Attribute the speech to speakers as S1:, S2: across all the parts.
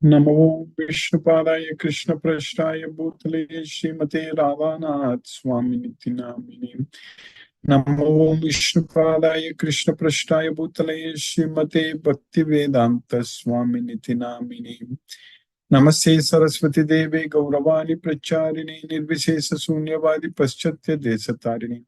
S1: नमो विष्णुपादाय कृष्णप्रेष्ठाय भूतले श्रीमते राधानाथ स्वामिनिति नामिने। नमो विष्णुपादाय कृष्णप्रेष्ठाय भूतले श्रीमते भक्तिवेदांत स्वामिनिति नामिने। नमस्ते सरस्वती देवे गौरवाणी प्रचारिणे निर्विशेष शून्यवादी पश्चात्य देशतारिणे।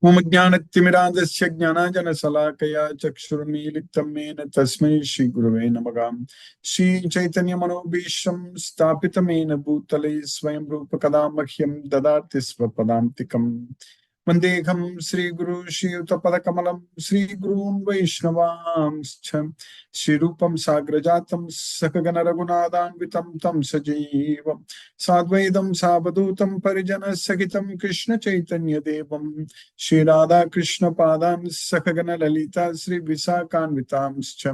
S1: मम ज्ञानतिमिरान्धस्य ज्ञानाञ्जनशलाकया चक्षुरुन्मीलितं येन तस्मै श्रीगुरवे नमः। श्रीचैतन्यमनोभीष्टं स्थापितं येन भूतले स्वयं रूप कदा मह्यं ददाति स्वपदान्तिकम्। वन्देऽहं श्रीगुरु श्रीयुतपदकमलं श्रीगुरून् वैष्णवांश्च श्रीरूपं साग्रजातं सकगण रघुनाथान्वितं तं सजीवं साद्वैतं सावधूतं परिजनसहितं कृष्ण चैतन्य देवं श्री राधा कृष्ण पादान सखगण ललिता श्री विशाखान्वितांश्च।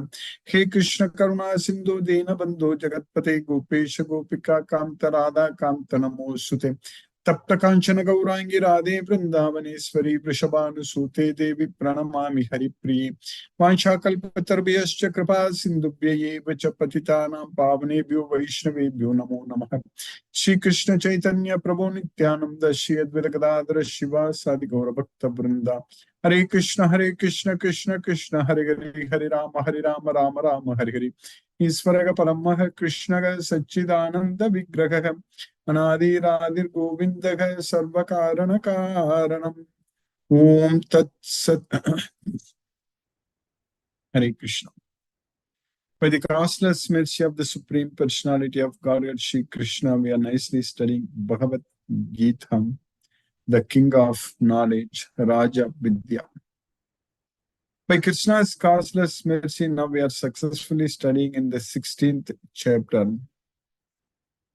S1: हे कृष्ण करुणा सिंधु दीन बंधु जगतपते गोपेश गोपिका कांत राधा कांत नमोस्तुते। तप्त कांचन गौरांगी राधे वृंदावनेश्वरी वृषभानुसूते देवी प्रणमामि हरिप्रिये। वाञ्छाकल्पतरुभ्यश्च कृपा सिन्धुभ्यैव च पतितानां पावनेभ्यो वैष्णवेभ्यो नमो नमः। श्री कृष्ण चैतन्य प्रभु नित्यानंद श्री अद्वैत गदाधर शिवासादि गौर भक्त वृंदा। हरे कृष्ण कृष्ण कृष्ण हरे हरे हरे राम राम राम हरे हरे। ईश्वर परम कृष्ण सच्चिदानंद विग्रह अनादिरादिर गोविंद सर्व कारण कारणम। ओम तत्सत। हरे Krishna. By the crossless mercy of the Supreme Personality of Godhead, Shri Krishna, we are nicely studying Bhagavad Gita, the King of Knowledge, Raja Vidya. By Krishna's causeless mercy, now we are successfully studying in the 16th chapter.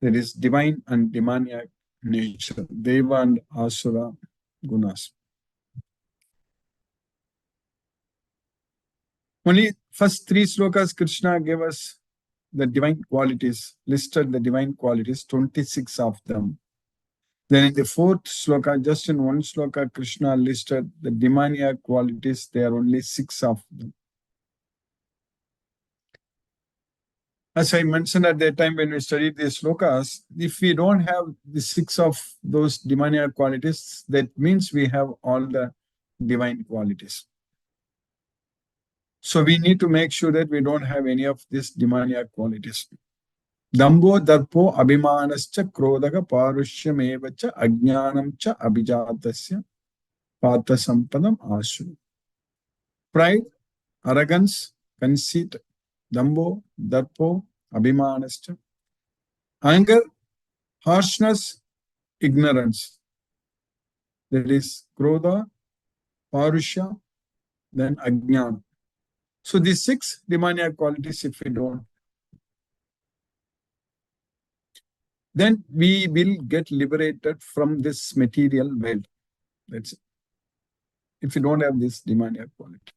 S1: There is divine and demoniac nature, Deva and Asura Gunas. Only first three slokas Krishna gave us the divine qualities, listed the divine qualities, 26 of them. Then in the fourth sloka, just in one sloka, Krishna listed the demoniac qualities. There are only 6 of them. As I mentioned at that time when we studied these slokas, if we don't have the 6 of those demoniac qualities, that means we have all the divine qualities. So we need to make sure that we don't have any of these demoniac qualities. Dambo darpo abhimanascha krodaka parushyameva ajnanam cha abhijatasya pata sampadam asu. Pride, arrogance, conceit, dambo, darpo, abhimanascha. Anger, harshness, ignorance. That is krodha, parushya, then ajnana. So these 6 demoniac qualities, if we don't, then we will get liberated from this material world. That's it. If you don't have this demoniac quality.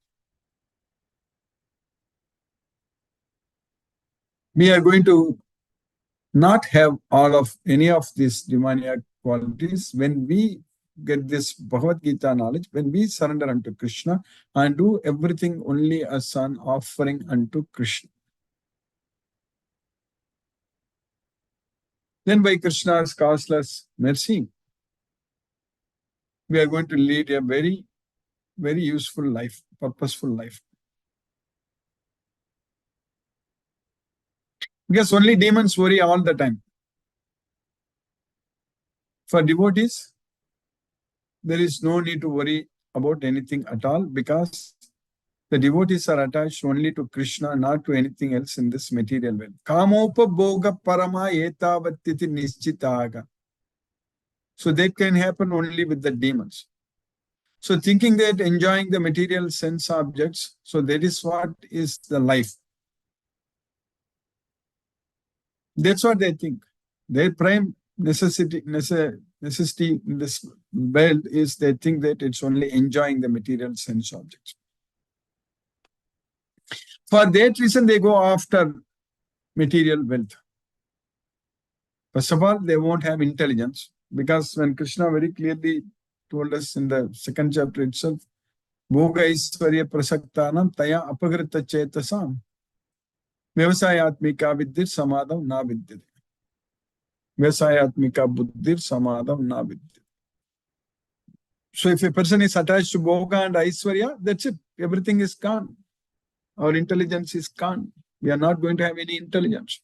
S1: We are going to not have all of any of these demoniac qualities when we get this Bhagavad Gita knowledge, when we surrender unto Krishna and do everything only as an offering unto Krishna. Then by Krishna's causeless mercy, we are going to lead a very, very useful life, purposeful life. Because only demons worry all the time. For devotees, there is no need to worry about anything at all because the devotees are attached only to Krishna, not to anything else in this material world. Kamopa bhoga parama etavatiti nischitaga. So that can happen only with the demons. So thinking that enjoying the material sense objects, so that is what is the life. That's what they think. Their prime necessity in this world is they think that it's only enjoying the material sense objects. For that reason, they go after material wealth. First of all, they won't have intelligence because when Krishna very clearly told us in the 2nd chapter itself, Bhoga Aishwarya Prasaktanam Taya Apagrita Chetasam. Vyavasayatmika viddhir samadam na vidyate. Vyavasayatmika buddhir samadam na vidyate. So if a person is attached to Bhoga and Aishwarya, that's it. Everything is gone. Our intelligence is gone. We are not going to have any intelligence.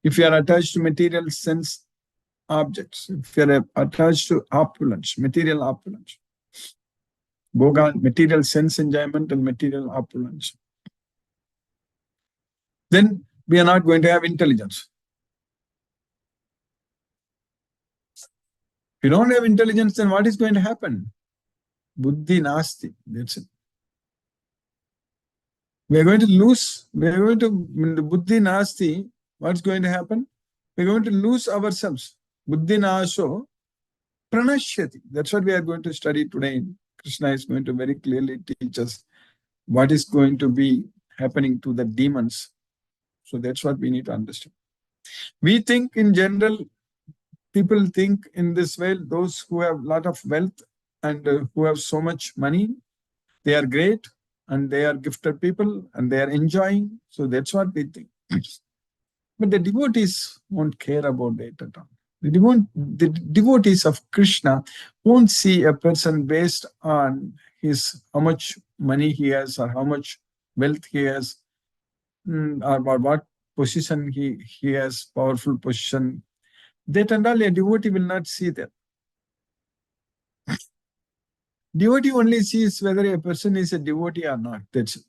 S1: If you are attached to material sense objects, if you are attached to opulence, material opulence, Bhoga, material sense enjoyment and material opulence, then we are not going to have intelligence. If you don't have intelligence, then what is going to happen? Buddhi nasti. That's it. We are going to lose. We are going to Buddhi nasti. What's going to happen? We are going to lose ourselves. Buddhi naso pranashyati. That's what we are going to study today. Krishna is going to very clearly teach us what is going to be happening to the demons. So that's what we need to understand. We think in general, people think in this way, those who have a lot of wealth and who have so much money, they are great and they are gifted people and they are enjoying. So that's what we think. But the devotees won't care about it at all. The devotees of Krishna won't see a person based on his how much money he has or how much wealth he has, or what position he has, powerful position. That and all, a devotee will not see that. Devotee only sees whether a person is a devotee or not. That's it.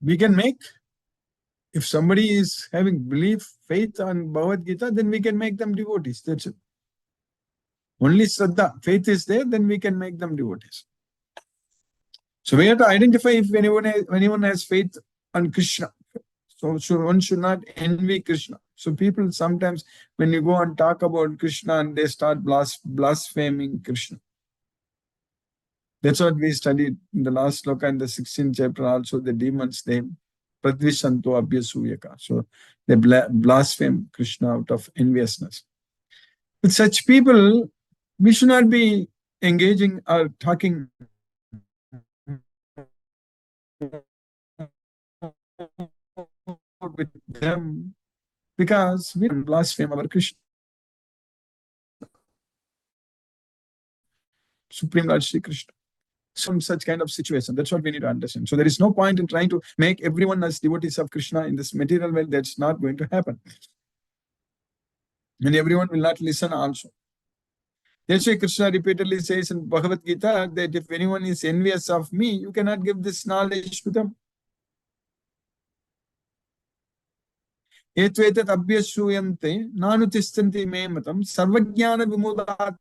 S1: We can make, if somebody is having belief, faith on Bhagavad Gita, then we can make them devotees. That's it. Only Shraddha, faith is there, then we can make them devotees. So we have to identify if anyone has faith on Krishna. So one should not envy Krishna. So people sometimes, when you go and talk about Krishna, and they start blaspheming Krishna. That's what we studied in the last sloka in the 16th chapter. Also, the demons, they pradvishanto abhyasuyaka. So they blaspheme Krishna out of enviousness. With such people, we should not be engaging or talking with them, because we don't blaspheme our Krishna. Supreme Lord Sri Krishna. Some such kind of situation. That's what we need to understand. So there is no point in trying to make everyone as devotees of Krishna in this material world. That's not going to happen. And everyone will not listen also. That's why Krishna repeatedly says in Bhagavad Gita that if anyone is envious of me, you cannot give this knowledge to them. Etvetat abhyashruyante nanutistanti me matam sarvajnana vimudat.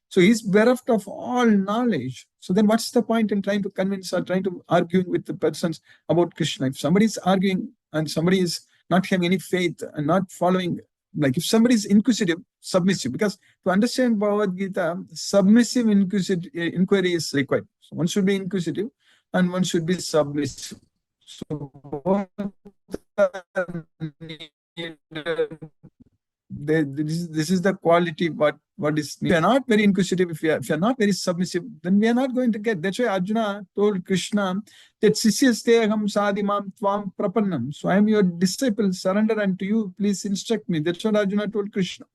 S1: So he's bereft of all knowledge. So then what's the point in trying to convince or trying to arguing with the persons about Krishna? If somebody is arguing and somebody is not having any faith and not following, like if somebody is inquisitive, submissive, because to understand Bhagavad Gita, submissive inquiry is required. So one should be inquisitive and one should be submissive. So this is the quality what is needed. If you are not very inquisitive, if you are not very submissive, then we are not going to get. That's why Arjuna told Krishna that Sisyasteham sadimam tvam prapannam. So I am your disciple, surrender unto you, please instruct me. That's what Arjuna told Krishna.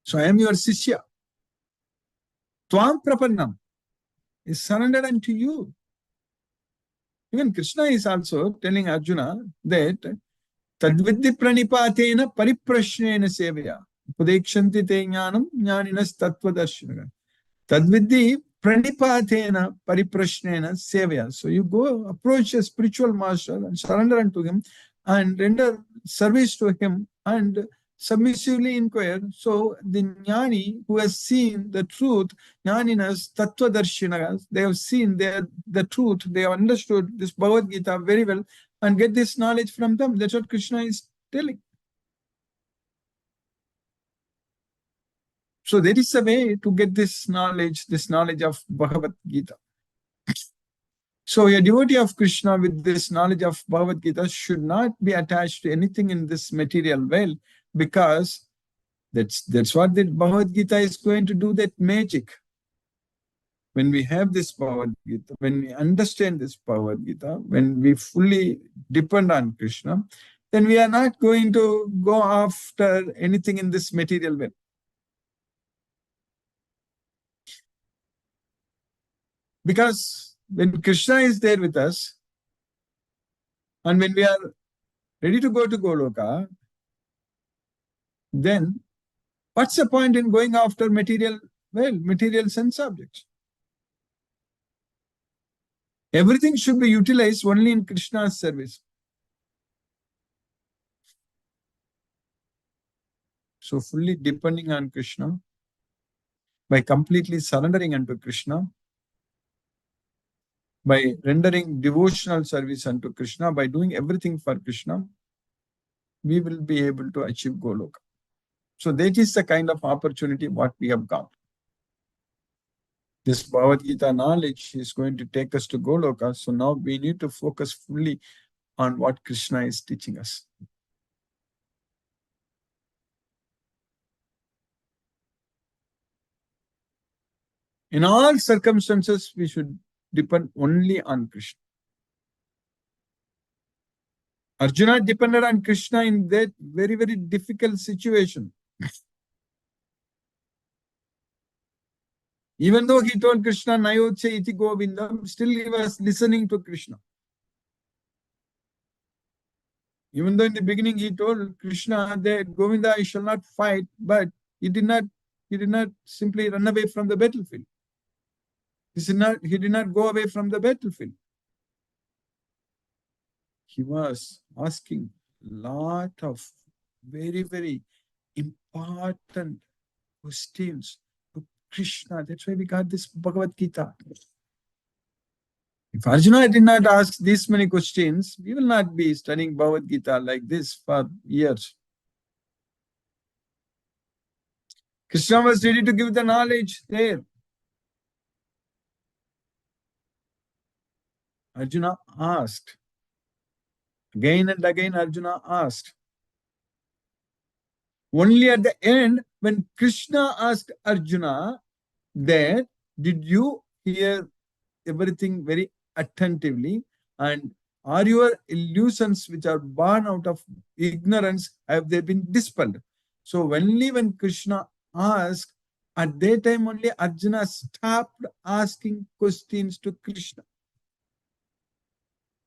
S1: So I am your Sishya. Tvam prapannam is surrendered unto you. Even Krishna is also telling Arjuna that Tadvidhi pranipatena pariprashnena sevaya. Upadekshanti te jnanam jnaninas tattvadarshinaga. Tadvidhi pranipatena pariprashnena sevaya. So you go approach a spiritual master and surrender unto him and render service to him and submissively inquire. So the jnani who has seen the truth, jnaninas tattvadarshinaga, they have seen the truth, they have understood this Bhagavad Gita very well, and get this knowledge from them. That's what Krishna is telling. So there is a way to get this knowledge of Bhagavad Gita. So a devotee of Krishna with this knowledge of Bhagavad Gita should not be attached to anything in this material world, because That's what the Bhagavad Gita is going to do, that magic. When we have this Bhagavad Gita, when we understand this Bhagavad Gita, when we fully depend on Krishna, then we are not going to go after anything in this material way. Because when Krishna is there with us, and when we are ready to go to Goloka, then what's the point in going after material sense objects? Everything should be utilized only in Krishna's service. So fully depending on Krishna, by completely surrendering unto Krishna, by rendering devotional service unto Krishna, by doing everything for Krishna, we will be able to achieve Goloka. So that is the kind of opportunity what we have got. This Bhagavad Gita knowledge is going to take us to Goloka. So now we need to focus fully on what Krishna is teaching us. In all circumstances, we should depend only on Krishna. Arjuna depended on Krishna in that very, very difficult situation. Even though he told Krishna, Nayotse iti Govindam, still he was listening to Krishna. Even though in the beginning he told Krishna that Govinda, I shall not fight, but he did not simply run away from the battlefield. He did not go away from the battlefield. He was asking a lot of very, very important questions to Krishna. That's why we got this Bhagavad Gita. If Arjuna did not ask these many questions, we will not be studying Bhagavad Gita like this for years. Krishna was ready to give the knowledge there. Arjuna asked. Again and again, Arjuna asked. Only at the end, when Krishna asked Arjuna that, did you hear everything very attentively, and are your illusions which are born out of ignorance, have they been dispelled? So only when Krishna asked, at that time only Arjuna stopped asking questions to Krishna.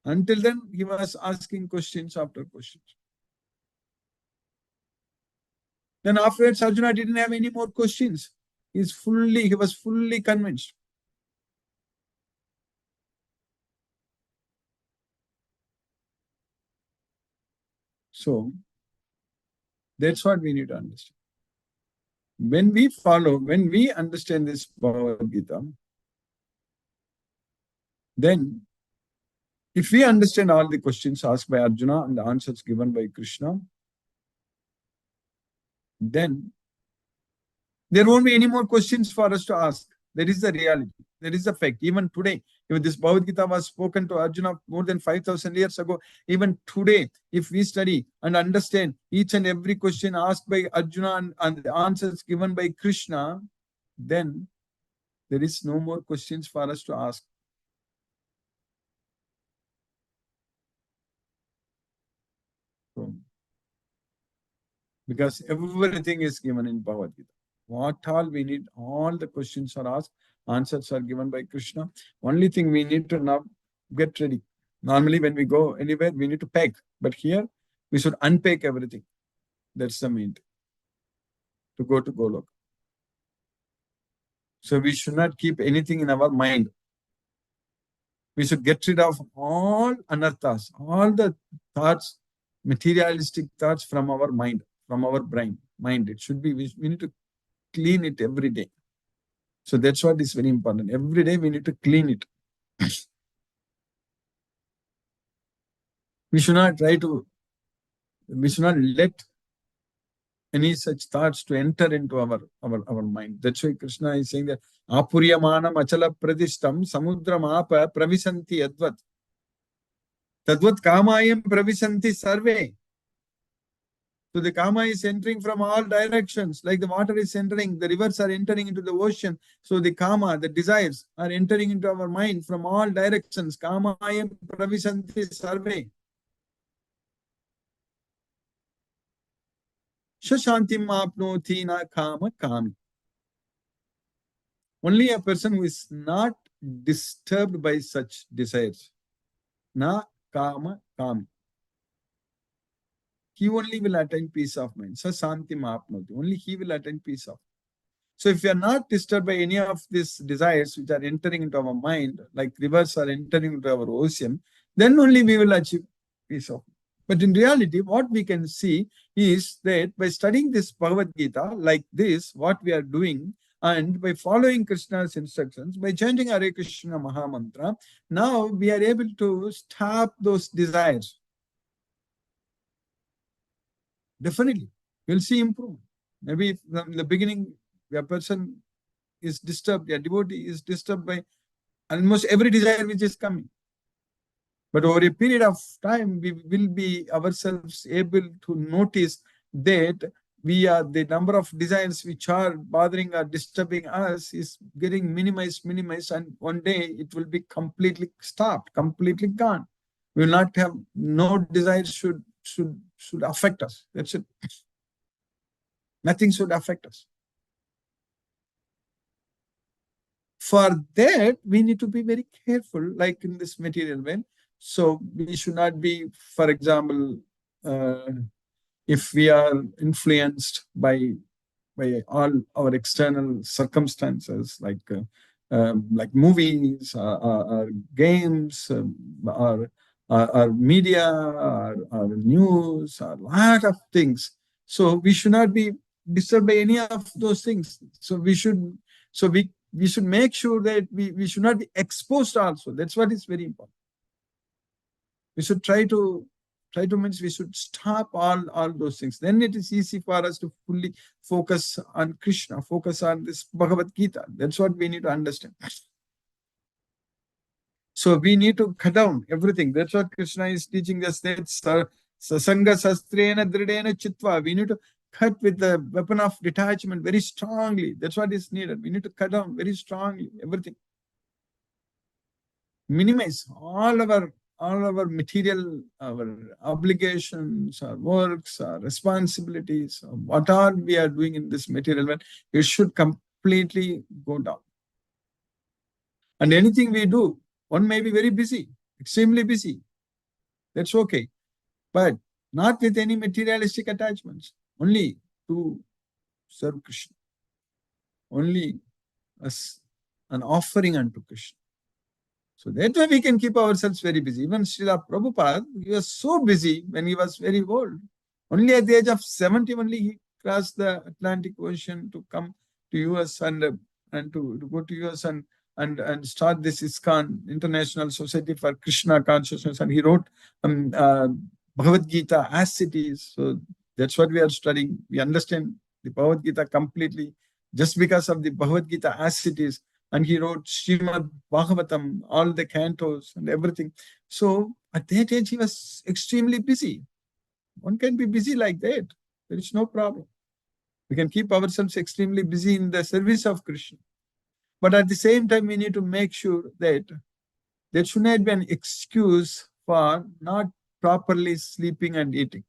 S1: Until then, he was asking questions after questions. Then afterwards, Arjuna didn't have any more questions. He was fully convinced. So that's what we need to understand. When we understand this Bhagavad Gita, then if we understand all the questions asked by Arjuna and the answers given by Krishna, then there won't be any more questions for us to ask. That is the reality. That is the fact. Even today, if this Bhagavad Gita was spoken to Arjuna more than 5,000 years ago, even today, if we study and understand each and every question asked by Arjuna and the answers given by Krishna, then there is no more questions for us to ask. So, because everything is given in Bhagavad Gita. What all we need, all the questions are asked, answers are given by Krishna. Only thing we need to now get ready. Normally, when we go anywhere, we need to pack. But here, we should unpack everything. That's the main thing. To go to Golok. So we should not keep anything in our mind. We should get rid of all anarthas, all the thoughts, materialistic thoughts from our mind, from our brain, mind. It should be, we need to clean it every day. So that's what is very important. Every day we need to clean it. We should not let any such thoughts to enter into our mind. That's why Krishna is saying that Apuryamanam achala pradishtam samudram apa pravisanti advat. Tadvat kamayam pravisanti sarve. So the kama is entering from all directions, like the water is entering, the rivers are entering into the ocean. So the kama, the desires, are entering into our mind from all directions. Kamayam pravisanti sarve. Shashantim apnoti na kama kami. Only a person who is not disturbed by such desires, na kama kami, he only will attain peace of mind. Sasantim apnoti. Only he will attain peace of mind. So if you are not disturbed by any of these desires which are entering into our mind, like rivers are entering into our ocean, then only we will achieve peace of mind. But in reality, what we can see is that by studying this Bhagavad Gita like this, what we are doing, and by following Krishna's instructions, by chanting Hare Krishna Maha Mantra, now we are able to stop those desires. Definitely, you'll see improvement. Maybe from the beginning, a person is disturbed, a devotee is disturbed by almost every desire which is coming. But over a period of time, we will be ourselves able to notice that the number of desires which are bothering or disturbing us is getting minimized, and one day it will be completely stopped, completely gone. We will not have, no desires should affect us. That's it. Nothing should affect us. For that, we need to be very careful, like in this material realm. So we should not be, for example, if we are influenced by all our external circumstances, like movies, or games, or media, or news, or a lot of things. So we should not be disturbed by any of those things. So we should make sure that we should not be exposed also. That's what is very important. We should try to means we should stop all those things. Then it is easy for us to fully focus on Krishna, focus on this Bhagavad Gita. That's what we need to understand. So we need to cut down everything. That's what Krishna is teaching us. That sasanga sastrena dridena chitva. We need to cut with the weapon of detachment very strongly. That's what is needed. We need to cut down very strongly everything. Minimize all our material, our obligations, our works, our responsibilities, what all we are doing in this material world, it should completely go down. And anything we do, one may be very busy, extremely busy. That's okay. But not with any materialistic attachments, only to serve Krishna, only as an offering unto Krishna. So that way we can keep ourselves very busy. Even Srila Prabhupada, he was so busy when he was very old. Only at the age of 70 only he crossed the Atlantic Ocean to come to US and to go to US and start this ISKCON, International Society for Krishna Consciousness. And he wrote Bhagavad Gita as it is. So that's what we are studying. We understand the Bhagavad Gita completely just because of the Bhagavad Gita as it is. And he wrote Srimad Bhagavatam, all the cantos and everything. So at that age, he was extremely busy. One can be busy like that. There is no problem. We can keep ourselves extremely busy in the service of Krishna. But at the same time, we need to make sure that there should not be an excuse for not properly sleeping and eating.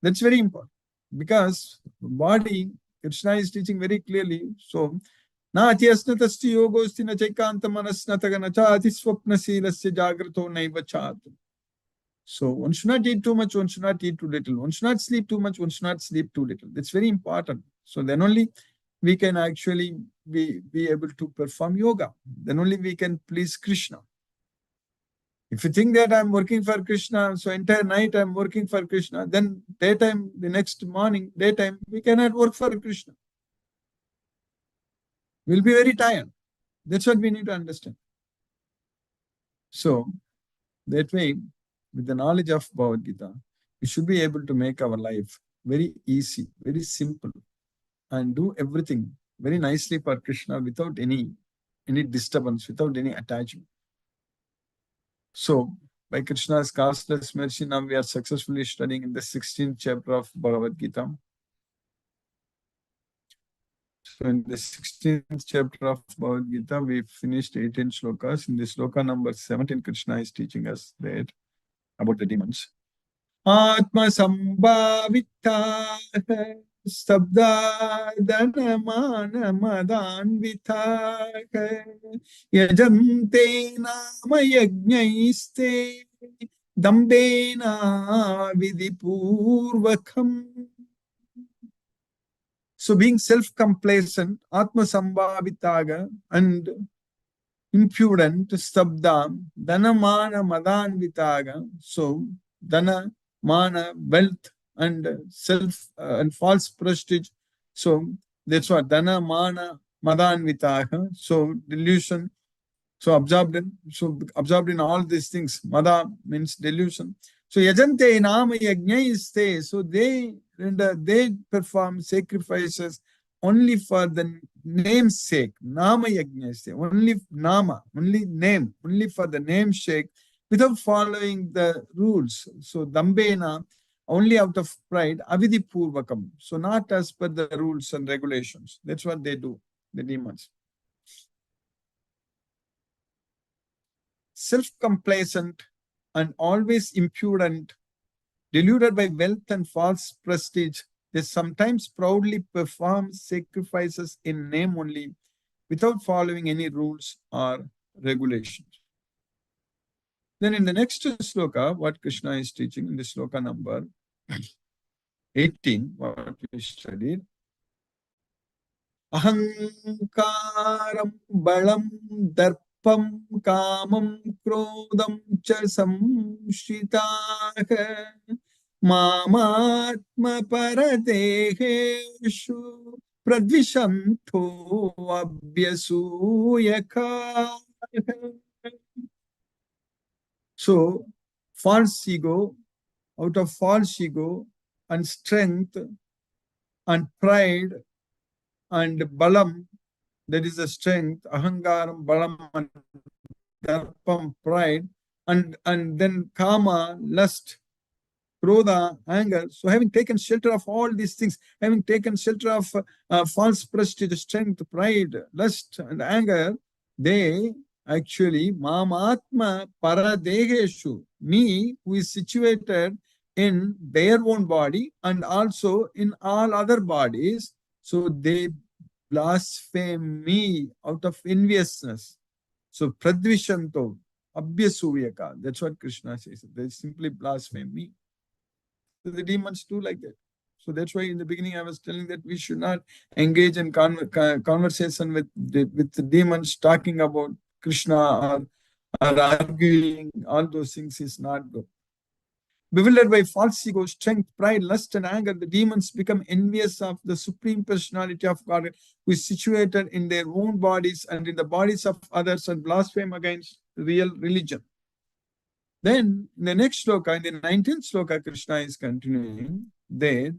S1: That's very important. Because body, Krishna is teaching very clearly. So, नात्यस्नतस्य योगोस्ति न चैकान्तमनस्नतः न चातिस्वप्नशीलस्य जाग्रतो नैव चातु. So one should not eat too much, one should not eat too little. One should not sleep too much, one should not sleep too little. That's very important. So then only we can actually be able to perform yoga. Then only we can please Krishna. If you think that I'm working for Krishna, so entire night I'm working for Krishna, then daytime, the next morning, daytime, we cannot work for Krishna. We'll be very tired. That's what we need to understand. So, that way, with the knowledge of Bhagavad Gita, we should be able to make our life very easy, very simple, and do everything very nicely for Krishna without any disturbance, without any attachment. So, By Krishna's causeless mercy, now we are successfully studying in the 16th chapter of Bhagavad Gita. So in the 16th chapter of Bhagavad Gita, we finished 18 shlokas. In the shloka number 17, Krishna is teaching us that about the demons. Atma sambhavita sabda dhanamana madanvita yajante nama yajnaiste dambena vidipurvakam. So being self-complacent, Atma Sambhavitaga, and impudent, Stabda, Dana Mana Madanvitaga, so Dana, Mana, wealth, and self and false prestige. So that's what Dana, Mana, Madanvitaga, so delusion. So absorbed in all these things. Mada means delusion. So yajante nama yajnaiste. So they perform sacrifices only for the name's sake. Nama yajnaiste. Only nama, only name, only for the name's sake, without following the rules. So dambena, only out of pride, avidhi purvakam. So not as per the rules and regulations. That's what they do, the demons. Self-complacent and always impudent, deluded by wealth and false prestige, they sometimes proudly perform sacrifices in name only, without following any rules or regulations. Then in the next sloka, what Krishna is teaching in the sloka number 18, what we studied, Ahankaram balam darpam kamam krodam cha samshitaha mamatma paradeheshu pradvishanto abhyasuyaka. So false ego, out of false ego and strength and pride and balam, that is the strength, ahangaram, balam, and darpam, pride, and then kama, lust, krodha, anger. So having taken shelter of all these things, having taken shelter of false prestige, strength, pride, lust, and anger, they actually, mamatma paradegeshu, me who is situated in their own body and also in all other bodies. So they blaspheme me out of enviousness. So pradvishanto, abhyasuyaka. That's what Krishna says. They simply blaspheme me. So the demons do like that. So that's why in the beginning I was telling that we should not engage in conversation with the demons talking about Krishna or arguing. All those things is not good. Bewildered by false ego, strength, pride, lust, and anger, the demons become envious of the Supreme Personality of God, who is situated in their own bodies and in the bodies of others, and blaspheme against real religion. Then, in the next sloka, in the 19th sloka, Krishna is continuing that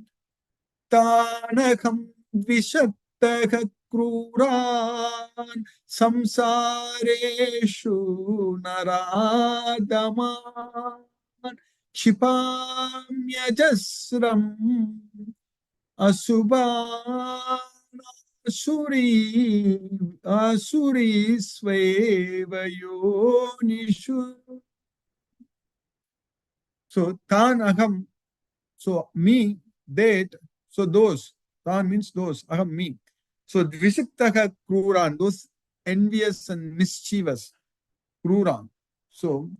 S1: Tanakam Vishattaka Kruran Samsareshu Naradaman Kshipamyajasram Asubhan Asuri Sveva Yonishu. So tan aham, so me, that, so those, tan means those, aham, me. So dvishiktaka kruran, those envious and mischievous, kruran. So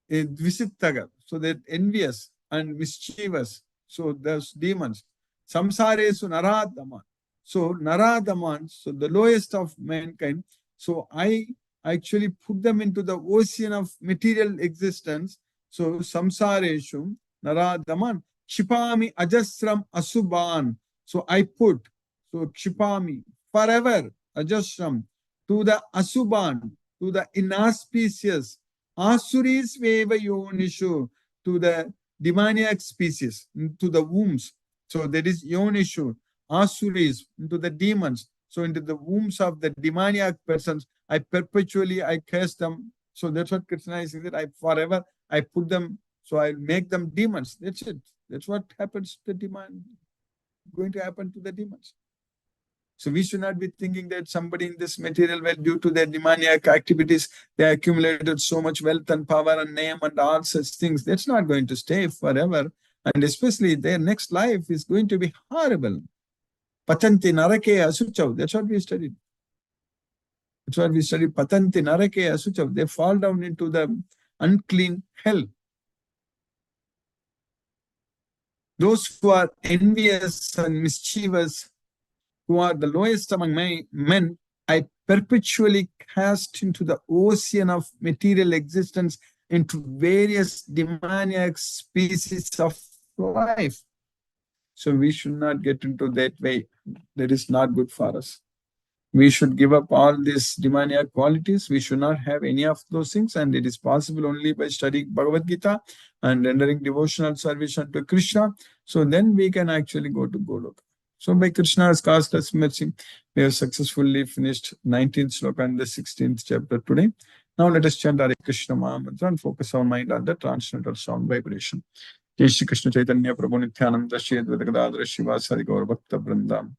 S1: dvishiktaka, so that envious and mischievous, so those demons. Samsaresu naradaman. So naradaman, so the lowest of mankind. So I actually put them into the ocean of material existence. So samsareshu naradaman kshipami ajasram asuban. So I put, so kshipami, forever, ajasram, to the asuban, to the inauspicious, asuris veva yonishu, to the demoniac species, into the wombs. So that is yonishu, asuris, into the demons. So into the wombs of the demoniac persons, I cast them. So that's what Krishna is saying, that I forever I put them, so I'll make them demons. That's it. That's what happens to the demand, going to happen to the demons. So we should not be thinking that somebody in this material world, due to their demoniac activities, they accumulated so much wealth and power and name and all such things. That's not going to stay forever. And especially their next life is going to be horrible. Patanti narake asuchav. That's what we studied. That's what we studied. Patanti narake asuchav. They fall down into the unclean hell. Those who are envious and mischievous, who are the lowest among men, I perpetually cast into the ocean of material existence, into various demoniac species of life. So we should not get into that way. That is not good for us. We should give up all these demoniac qualities. We should not have any of those things, and it is possible only by studying Bhagavad Gita and rendering devotional service unto Krishna. So then we can actually go to Goloka. So by Krishna's causeless mercy, we have successfully finished 19th sloka and the 16th chapter today. Now let us chant Hare Krishna Maha Mantra and focus our mind on the transcendental sound vibration. Jai Shri Krishna Chaitanya Prabhu Nityananda Shri Advaita Gadadhara Shivasari Gaur Bhakta Vrindam.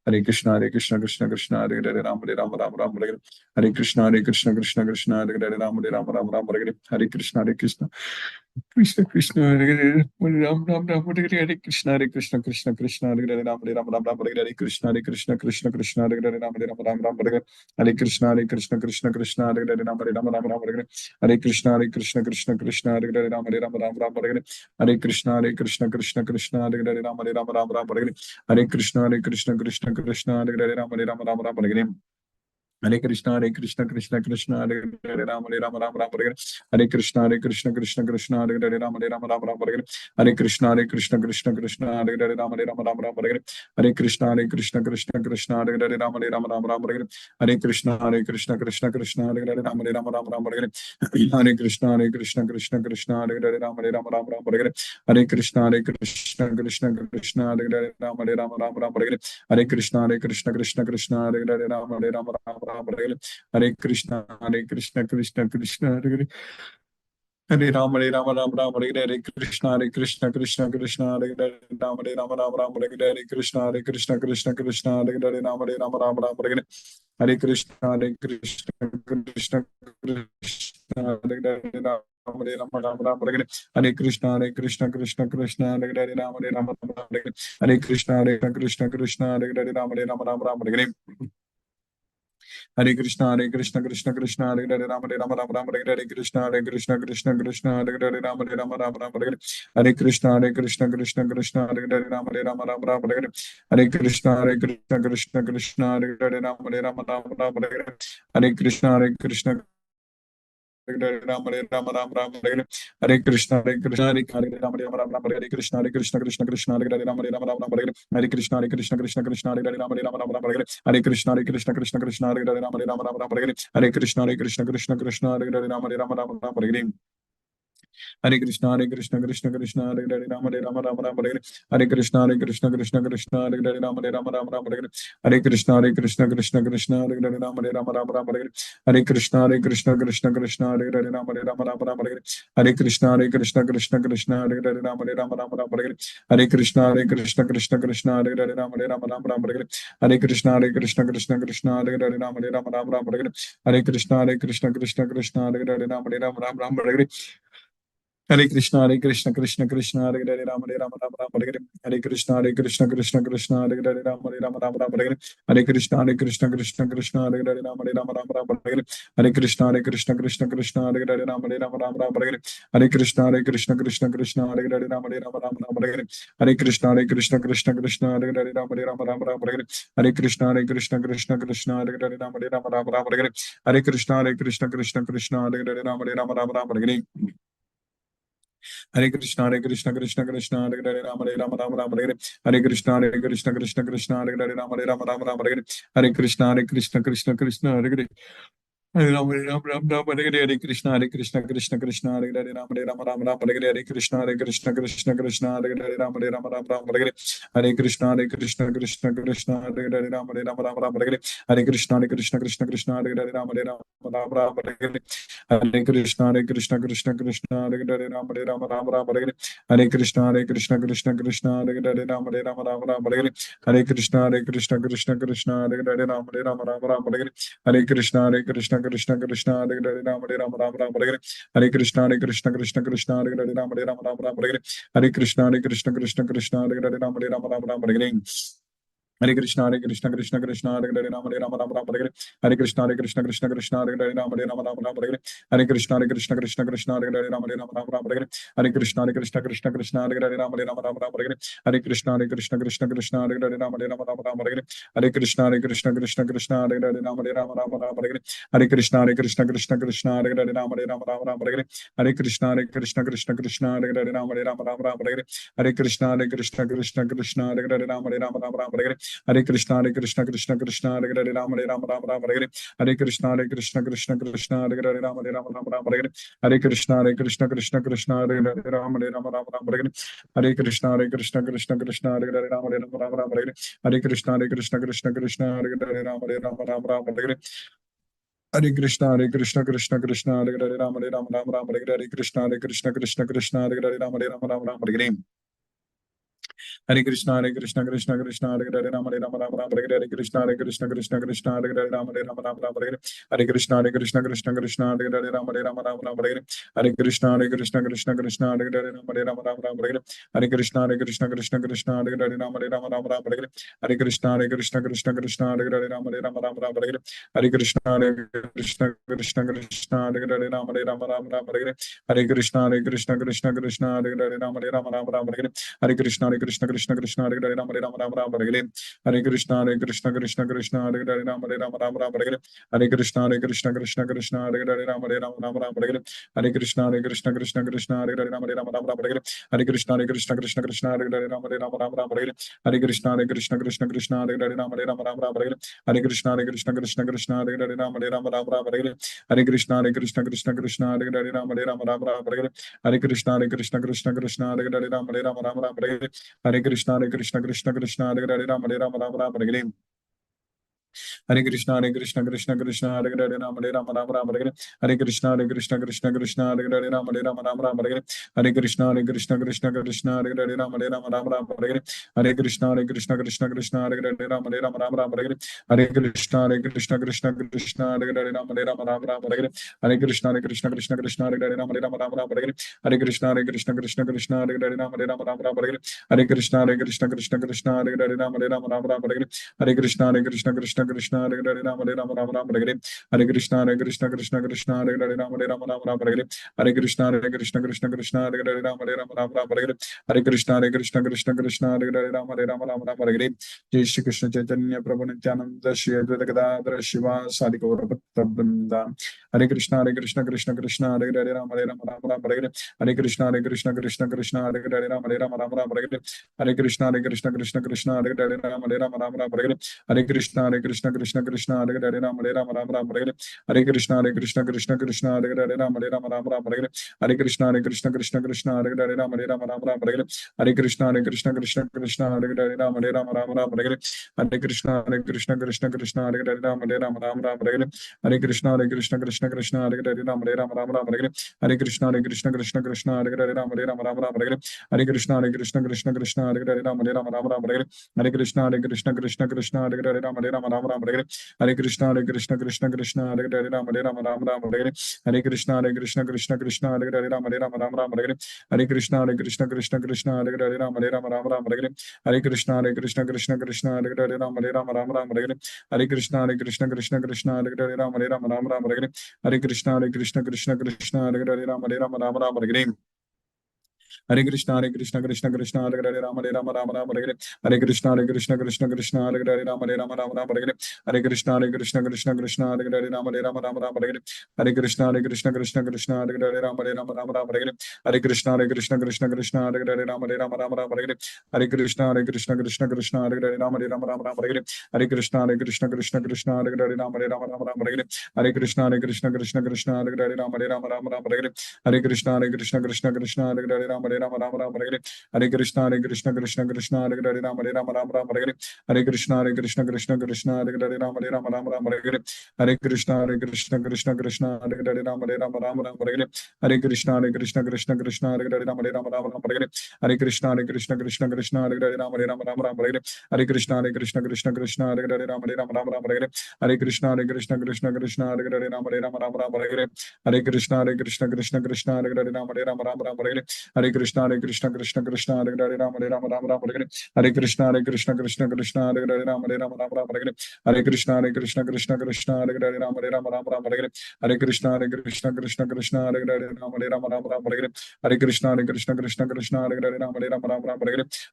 S1: Hare Krishna Krishna Krishna Hare Hare Ram Ram Ram Ram Hare Hare Krishna Krishna Krishna Hare Hare Ram Ram Ram Hare Hare Krishna Krishna Krishna Hare Ram Ram Ram Hare Krishna Krishna Krishna Hare Ram Ram Ram Hare Krishna Krishna Krishna Hare Ram Ram Ram Hare Krishna Krishna Krishna Hare Ram Ram Ram Hare Krishna Krishna Krishna Hare Ram Ram Ram Hare Krishna Krishna Krishna Hare Ram Ram Ram Hare Krishna Krishna Krishna Hare Ram Ram Ram Hare Hare Krishna Krishna Krishna Hare Ram Ram Hare Hare Krishna Krishna Krishna Hare Ram Ram Hare Hare Krishna Krishna Krishna Hare Ram Ram Hare Hare Krishna Krishna Krishna Hare Ram Ram Hare Hare Krishna Krishna Krishna Hare Ram Ram Hare Hare Krishna Krishna Krishna Hare Ram Ram Hare Hare Krishna Krishna Krishna Hare Ram Ram Hare Hare Krishna Krishna Hare Ram Hare Krishna Krishna Krishna Hare Hare Ram Ram Hare Krishna Krishna Krishna Hare Ram Ram Hare Hare Krishna Krishna Krishna Hare Ram Ram Hare Hare Krishna Krishna Krishna Hare Ram Ram Hare Hare Krishna Krishna Hare Ram Ram Hare Hare Krishna Krishna Hare Ram Ram Hare Hare Krishna Krishna Hare Ram Ram Hare Krishna Krishna Krishna Hare Ram Ram Hare Krishna Krishna Hare Ram Ram Hare Hare Krishna Krishna Hare Ram Ram Hare Krishna Ram Hare Krishna Hare Krishna Krishna Hare Ram Hare Krishna Krishna Hare Hare Krishna Krishna Hare Ram Hare Krishna Krishna Hare Hare Krishna Krishna Hare Hare Hare Krishna Krishna Hare Hare Krishna Krishna Hare Hare Krishna Krishna Hare Krishna Krishna Hare Krishna Krishna Hare Krishna Hare Hare Krishna Hare Hare Hare Krishna Krishna Hare Hare Krishna Krishna Hare Hare Krishna Krishna Hare Krishna Krishna Hare Krishna Krishna Hare Krishna Hare Krishna Hare Krishna Hare Ram Hare Krishna Krishna Hare Ram Hare Krishna Krishna Hare Hare Ram, Hare Ram, Ram Ram, Hare Hare, Hare Krishna, Hare Krishna, Krishna Krishna, Hare Hare, Hare Ram, Hare Ram, Ram Ram, Hare Hare, Hare Krishna, Hare Krishna, Krishna Krishna, Hare Hare, Hare Ram, Hare Ram, Ram Ram, Hare Hare, Hare Krishna, Hare Krishna, Krishna Krishna, Hare Hare, Hare Ram, Hare Ram, Ram Ram, Hare Hare, Hare Krishna, Hare Krishna, Krishna Krishna, Hare Hare, Hare Ram, Hare Ram, Ram Ram, Hare Hare, Hare Krishna, Hare Krishna, Krishna Krishna, Hare Hare, Hare Ram, Hare Ram, Ram Ram, Hare Hare, Hare Krishna, Hare Krishna, Krishna Krishna, Hare Hare, Hare Ram, Hare Ram, Ram Ram, Hare Hare, Hare Krishna, Hare Krishna, Krishna Krishna, Hare Hare, Hare Ram, Hare Ram, Ram Ram, Hare Hare, Hare Krishna, Hare Krishna, Krishna Krishna, Hare Hare, Hare Ram, Ram Ram, Hare Hare, Hare Krishna, Hare Krishna, Krishna Krishna, Hare Hare, Ram, Hare Ram, Ram Ram, Hare Hare, Hare Krishna, Hare Krishna, Krishna Krishna, Hare Hare, Ram, Hare Ram, Ram Ram, Hare Hare, Hare Krishna, Hare Krishna, Krishna Krishna, Hare Hare, Ram Hare Ram, Ram Ram, Hare Hare, Hare Krishna, Hare Krishna, Krishna Krishna, Hare Hare, Ram Hare Ram, Ram Ram, Hare Hare, Hare Krishna, Hare Krishna, Krishna Krishna, Hare Hare, Ram Hare Ram, Ram Ram, Hare Hare, Hare Krishna, Hare Krishna, Krishna Krishna, Hare Hare, Ram Hare Ram, Ram Ram, Hare Hare, Hare Krishna, Hare Krishna, Krishna Krishna, Hare Hare, Ram Hare Ram, Ram Ram, Hare Hare, Hare Krishna, Hare Krishna, Krishna Krishna, Hare Hare, Ram Hare Ram, Ram Ram, Hare Hare, Hare Krishna, Hare Krishna, Krishna Krishna, Hare Hare, Ram Hare Ram, Ram Ram, Hare Hare, Hare Krishna, Hare Krishna, Krishna Krishna, Hare Hare, Ram Hare Ram, Ram Ram, Hare Hare, Hare Krishna, Hare Krishna, Krishna Krishna, Hare Hare, Ram Hare Ram, Ram Ram, Hare Hare, Hare Krishna, Hare Krishna, Krishna Krishna, Hare Hare, Ram Hare Ram, Ram Ram, Hare Hare, Hare Krishna, Hare Krishna, Krishna Krishna, Hare Hare, Ram Hare Ram, Ram Ram, Hare Hare, Hare Krishna, Hare Krishna, Krishna Krishna, Hare Hare, Ram Hare Ram, Ram Ram, Hare Hare, Hare Krishna, Hare Krishna, Krishna Krishna, Hare Hare, Ram Hare Ram, Ram Ram, Hare Hare, Hare Krishna, Hare Krishna, Krishna Krishna, Hare Hare, Ram Hare Ram, Ram Ram, Hare Hare, Hare Krishna, Hare Krishna, Krishna Krishna, Hare Hare, Ram Hare Ram, Ram Ram, Hare Hare, Hare Krishna, Hare Krishna, Krishna Krishna, Hare Hare, Ram Hare Ram, Ram Ram, Hare Hare, Hare Krishna, Hare Krishna, Krishna Krishna, Hare Hare, Ram Hare Ram, Ram Ram, Hare Hare, Hare Krishna, Hare Krishna, Krishna Krishna, Hare Hare, Ram Hare Ram, Ram Ram, Hare Hare, Hare Krishna, Hare Krishna, Krishna Krishna, Hare Hare, Ram Hare Ram, Ram Ram, Hare Hare, Hare Krishna, Hare Krishna, Krishna Krishna, Hare Hare, Ram Hare Ram, Ram Ram, Hare Hare, Hare Krishna, Hare Krishna, Krishna Krishna, Hare Hare, Ram Hare Ram, Ram Ram, Hare Hare, Hare Krishna, Hare Krishna, Krishna Krishna, Hare Hare, Ram Hare Ram, Ram Ram, Hare Hare, Hare Krishna, Hare Krishna, Krishna Krishna, Hare Hare, Ram Hare Ram, Ram Ram, Hare Hare, Hare Krishna, Hare Krishna, Krishna Krishna, Hare Hare, Ram Hare Ram, Ram Ram, Hare Hare, Hare Krishna, Hare Krishna, Krishna Krishna, Hare Hare, Ram Hare Ram, Ram Ram, Hare Hare, Hare Krishna, Hare Krishna, Krishna Krishna, Hare Hare, Ram Hare Ram, Ram Ram, Hare Hare, Hare Krishna, Hare Krishna, Krishna Krishna, Hare Hare, Ram Hare Ram, Ram Ram, Hare Hare, Hare Krishna, Hare Krishna, Krishna Krishna, Hare Hare, Ram Hare Ram, Ram Ram, Hare Hare, Hare Krishna, Hare Krishna, Krishna Krishna, Hare Hare, Ram Hare Ram, Ram Ram, Hare Hare, Hare Krishna, Hare Krishna, Krishna Krishna, Hare Hare, Ram Hare Ram, Ram Ram, Hare Hare, Hare Krishna, Hare Krishna, Krishna Krishna, Hare Hare, Ram Hare Ram, Ram Ram, Hare Hare, Hare Krishna, Hare Krishna, Krishna Krishna, Hare Hare, Ram Hare Ram, Ram Ram, Hare Hare, Hare Krishna, Hare Krishna, Krishna Krishna, Hare Hare, Ram Hare Ram, Ram Ram, Hare Hare, Hare Krishna, Hare Krishna, Krishna Krishna, Hare Hare, Ram Hare Ram, Ram Ram, Hare Hare, Hare Krishna, Hare Krishna, Krishna Krishna, Hare Hare, Ram Hare Ram, Ram Ram, Hare Hare, Hare Krishna, Hare Krishna, Krishna Krishna, Hare Hare, Ram Hare Ram, Ram Ram, Hare Hare, Hare Krishna, Hare Krishna, Krishna Krishna, Hare Hare, Ram Hare Ram, Ram Ram, Hare Hare, Hare Krishna, Hare Krishna, Krishna Krishna, Hare Hare, Ram Hare Ram, Ram Ram, Hare Hare, Hare Krishna, Hare Krishna, Krishna Krishna, Hare Hare, Ram Hare Ram, Ram Ram, Hare Hare, Hare Krishna, Hare Krishna, Krishna Krishna, Hare Hare, Ram Hare Ram, Ram Ram, Hare Hare, Hare Krishna, Hare Krishna, Krishna Krishna, Hare Hare, Ram Hare Ram, Ram Ram, Hare Hare, Hare Krishna, Hare Krishna, Krishna Krishna, Hare Hare, Ram Hare Ram, Ram Ram, Hare Hare, Hare Krishna, Hare Krishna, Krishna Krishna, Hare Hare, Ram Hare Ram, Ram Ram, Hare Hare, Hare Krishna, Hare Krishna, Krishna Krishna, Hare Hare, Ram Hare Ram, Ram Ram, Hare Hare, Hare Krishna, Hare Krishna, Krishna Krishna, Hare Hare, Ram Hare Ram, Ram Ram, Hare Hare, Hare Krishna, Hare Krishna, Krishna Krishna, Hare Hare, Ram Hare Ram, Ram Ram, Hare Hare, Jai Shri Krishna Chaitanya Prabhu Nityananda Shri Advaita Gadadhara Shiva Sadi Gaura Bhakta Vrinda, Hare Krishna, Hare Krishna, Krishna Krishna, Hare Hare, Ram Hare Ram, Ram Ram, Hare Hare, Hare Krishna, Hare Krishna, Krishna Krishna, Hare Hare, Ram Hare Ram, Ram Ram, Hare Hare, Hare Krishna, Hare Krishna, Krishna Krishna, Hare Hare, Ram Hare Ram, Ram Ram, Hare Hare, Hare Krishna, Hare Krishna, Krishna Krishna, Hare Hare, Ram Hare Ram, Ram Ram, Hare Hare, Hare Krishna, Hare Krishna, Krishna Krishna, Hare Hare, Ram Hare Ram, Ram Ram, Hare Hare, Hare Krishna, Hare Krishna, Krishna Krishna, Hare Hare, Ram Hare Ram, Ram Ram, Hare Hare, Hare Krishna, Hare Krishna, Krishna Krishna, Hare Hare, Ram Hare Ram, Ram Ram, Hare Hare, Hare Krishna, Hare Krishna, Krishna Krishna, Hare Hare, Ram Hare Ram, Ram Ram, Hare Hare, Hare Krishna, Hare Krishna, Krishna Krishna, Hare Hare, Ram Hare Ram, Ram Ram, Hare Hare, Hare Krishna, Hare Krishna, Krishna Krishna, Hare Hare, Ram Hare Ram, Ram Ram, Hare Hare, Hare Krishna, Hare Krishna, Krishna Krishna, Hare Hare, Ram Hare Ram, Ram Ram, Hare Hare, Hare Krishna, Hare Krishna, Krishna Krishna, Hare Hare, Ram Hare Ram, Ram Ram, Hare Hare, Hare Krishna, Hare Krishna, Krishna Krishna, Hare Hare, Ram Hare Ram, Ram Ram, Hare Hare, Hare Krishna, Hare Krishna, Krishna Krishna, Hare Hare, Ram Hare Ram, Ram Ram, Hare Hare, Hare Krishna, Hare Krishna, Krishna Krishna, Hare Hare, Ram Hare Ram, Ram Ram, Hare Hare, Hare Krishna, Hare Krishna, Krishna Krishna, Hare Hare, Ram Hare Ram, Ram Ram, Hare Hare, Hare Krishna, Hare Krishna, Krishna Krishna, Hare Hare, Ram Hare Ram, Ram Ram, Hare Hare, Hare Krishna, Hare Krishna, Krishna Krishna, Hare Hare, Ram Hare Ram, Ram Ram, Hare Hare, Hare Krishna, Krishna Krishna, Hare Hare, Rama Rama, Hare Hare. Hare Krishna, Krishna Krishna, Hare Hare, Rama Rama, Hare Hare. Hare Krishna, Krishna Krishna, Hare Hare, Rama, Hare Hare. Hare Krishna, Krishna, Hare Hare, Rama, Hare Hare. Hare Krishna, Krishna, Hare Hare, Rama, Hare Hare. Hare Krishna, Krishna, Hare Hare, Rama, Hare Hare. Hare Krishna, Krishna, Hare Hare, Rama, Hare Hare. Hare Krishna, Krishna, Hare Hare, Rama, Hare Hare. Hare Krishna, Krishna, Hare Hare, Rama, Hare Hare. Hare Krishna, Krishna, Hare Hare, Rama, Hare Hare. Hare Krishna, Krishna, Hare Hare, Rama, Hare Hare. Hare Krishna, Krishna, Hare Hare, Rama, Hare Hare. Hare Krishna, Krishna, Hare Hare, Rama, Hare Hare. Hare Krishna, Krishna, Hare Hare, Rama, Hare Hare. Hare Krishna, Krishna, Hare Hare, Rama, Hare Hare. Hare Krishna, Krishna, Hare Hare, Rama, Hare Hare. Hare Krishna, Krishna, Hare Hare, Rama, Hare Hare. Hare Krishna, Krishna, Hare Hare, Rama, Hare Hare. Hare Krishna, Krishna, Hare Hare, Rama, Hare Hare. Hare Krishna, Krishna, Hare Hare, Rama, Hare Hare. Hare Krishna, Krishna, Hare Hare, Rama, Hare Hare. Hare Krishna, Krishna, Hare Hare, Rama, Hare Hare. Hare Krishna, Krishna, Hare Hare, Rama, Hare Hare. Hare Krishna, Krishna, Hare Hare, Rama, Hare Hare. Hare Krishna, Krishna, Hare Hare, Rama, Hare Hare. Hare Krishna, Krishna, Hare Hare, Rama, Hare Hare.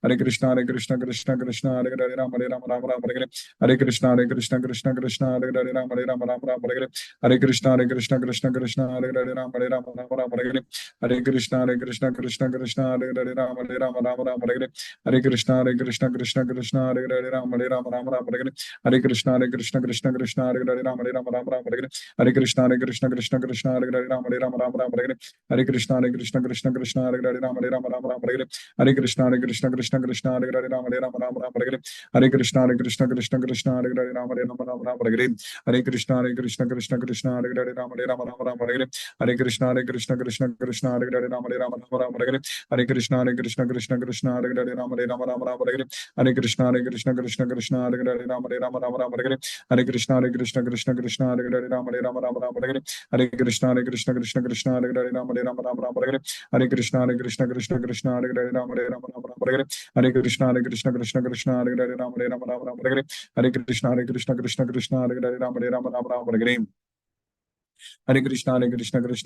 S1: Hare Krishna, Krishna, Hare Hare, Rama, Hare Hare. Hare Krishna, Krishna, Hare Hare, Rama, Hare Hare. Hare Krishna, Krishna, Hare Hare, Rama, Hare Hare. Hare Krishna, Krishna, Hare Hare, Rama, Hare Hare. Hare Krishna, Krishna, Hare Hare, Rama, Hare Hare. Hare Krishna, Krishna, Hare Hare, Rama, Hare Hare. Hare Krishna, Krishna, Hare Hare, Rama, Hare Hare. Hare Krishna, Krishna, Hare Hare, Rama, Hare Hare. Hare Krishna, Krishna, Hare Hare, Rama, Hare Hare. Hare Krishna, Krishna, Hare Hare, Rama, Hare Hare. Hare Krishna, Krishna, Hare Hare, Rama, Hare Hare. Hare Krishna, Krishna, Hare Hare, Rama, Hare Hare. Hare Krishna, Krishna, Hare Hare, Rama, Hare Hare. Hare Krishna, Krishna, Hare Hare, Rama, Hare Hare. Hare Krishna, Krishna, Hare Hare, Rama, Hare Hare. Hare Krishna, Krishna, Hare Hare, Rama, Hare Hare. Hare Krishna, Krishna, Hare Hare, Rama, Hare Hare. Hare Krishna, Krishna, Hare Hare, Rama, Hare Hare. Hare Krishna, Krishna, Hare Hare, Rama, Hare Hare. Hare Krishna,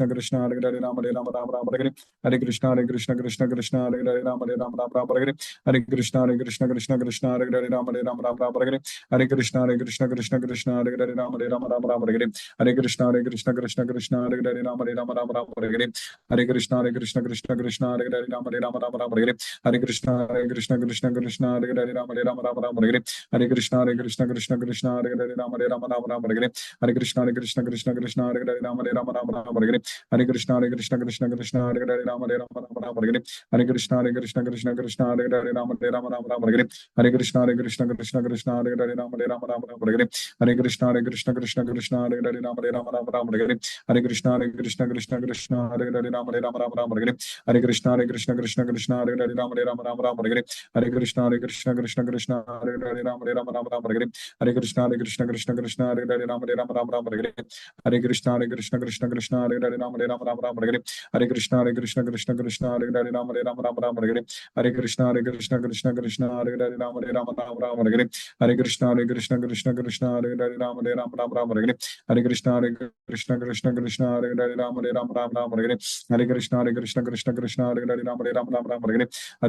S1: Krishna, Hare Hare, Rama, Hare Hare. Hare Krishna, Krishna, Hare Hare, Rama, Hare Hare. Hare Krishna, Krishna, Hare Hare, Rama, Hare Hare. Hare Krishna, Krishna, Hare Hare, Rama, Hare Hare. Hare Krishna, Krishna, Hare Hare, Rama, Hare Hare. Hare Krishna, Krishna, Hare Hare, Rama, Hare Hare. Hare Krishna, Krishna, Hare Hare, Rama, Hare Hare. Hare Krishna, Krishna, Hare Hare, Rama, Hare Hare. Hare Krishna, Krishna, Hare Hare, Rama, Hare Hare. Hare Krishna, Krishna, Hare Hare, Rama, Hare Hare. Hare Krishna, Krishna, Hare Hare, Rama, Hare Hare. Hare Krishna, Krishna, Hare Hare, Rama, Hare Hare. Hare Krishna, Krishna, Hare Hare, Rama, Hare Hare. Hare Krishna, Krishna, Hare Hare, Rama, Hare Hare. Hare Krishna, Krishna, Hare Hare, Rama, Hare Hare. Hare Krishna, Krishna, Hare Hare, Rama, Hare Hare. Hare Krishna, Krishna, Hare Hare, Rama, Hare Hare. Hare Krishna, Krishna, Hare Hare, Rama, Hare Hare. Hare Krishna, Krishna, Hare Hare, Rama, Hare Hare. Hare Krishna, Krishna, Hare Hare, Rama, Hare Hare. Hare Krishna, Krishna, Hare Hare, Rama, Hare Hare. Hare Krishna, Krishna, Hare Hare, Rama, Hare Hare. Hare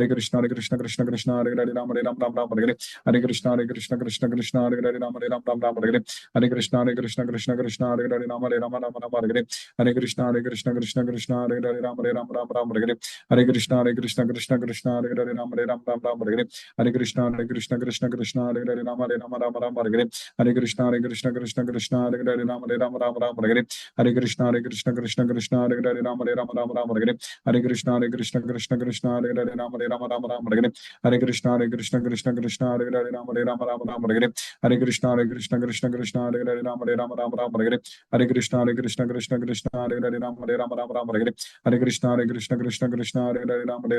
S1: Krishna, Krishna, Hare Hare, Rama, Hare Hare. Hare Krishna, Krishna, Hare Hare, Rama, Hare Hare. Hare Krishna, Krishna, Hare Hare, Rama, Hare Hare. Hare Krishna, Krishna, Hare Hare, Rama, Hare Hare. Hare Krishna, Krishna, Hare Hare, Rama, Hare Hare. Hare Krishna, Krishna, Hare Hare, Rama, Hare Hare. Hare Krishna, Krishna, Hare Hare, Rama, Hare Hare. Hare Krishna, Krishna, Hare Hare, Rama, Hare Hare. Hare Krishna, Krishna, Hare Hare, Rama, Hare Hare. Hare Krishna, Krishna, Hare Hare, Rama, Hare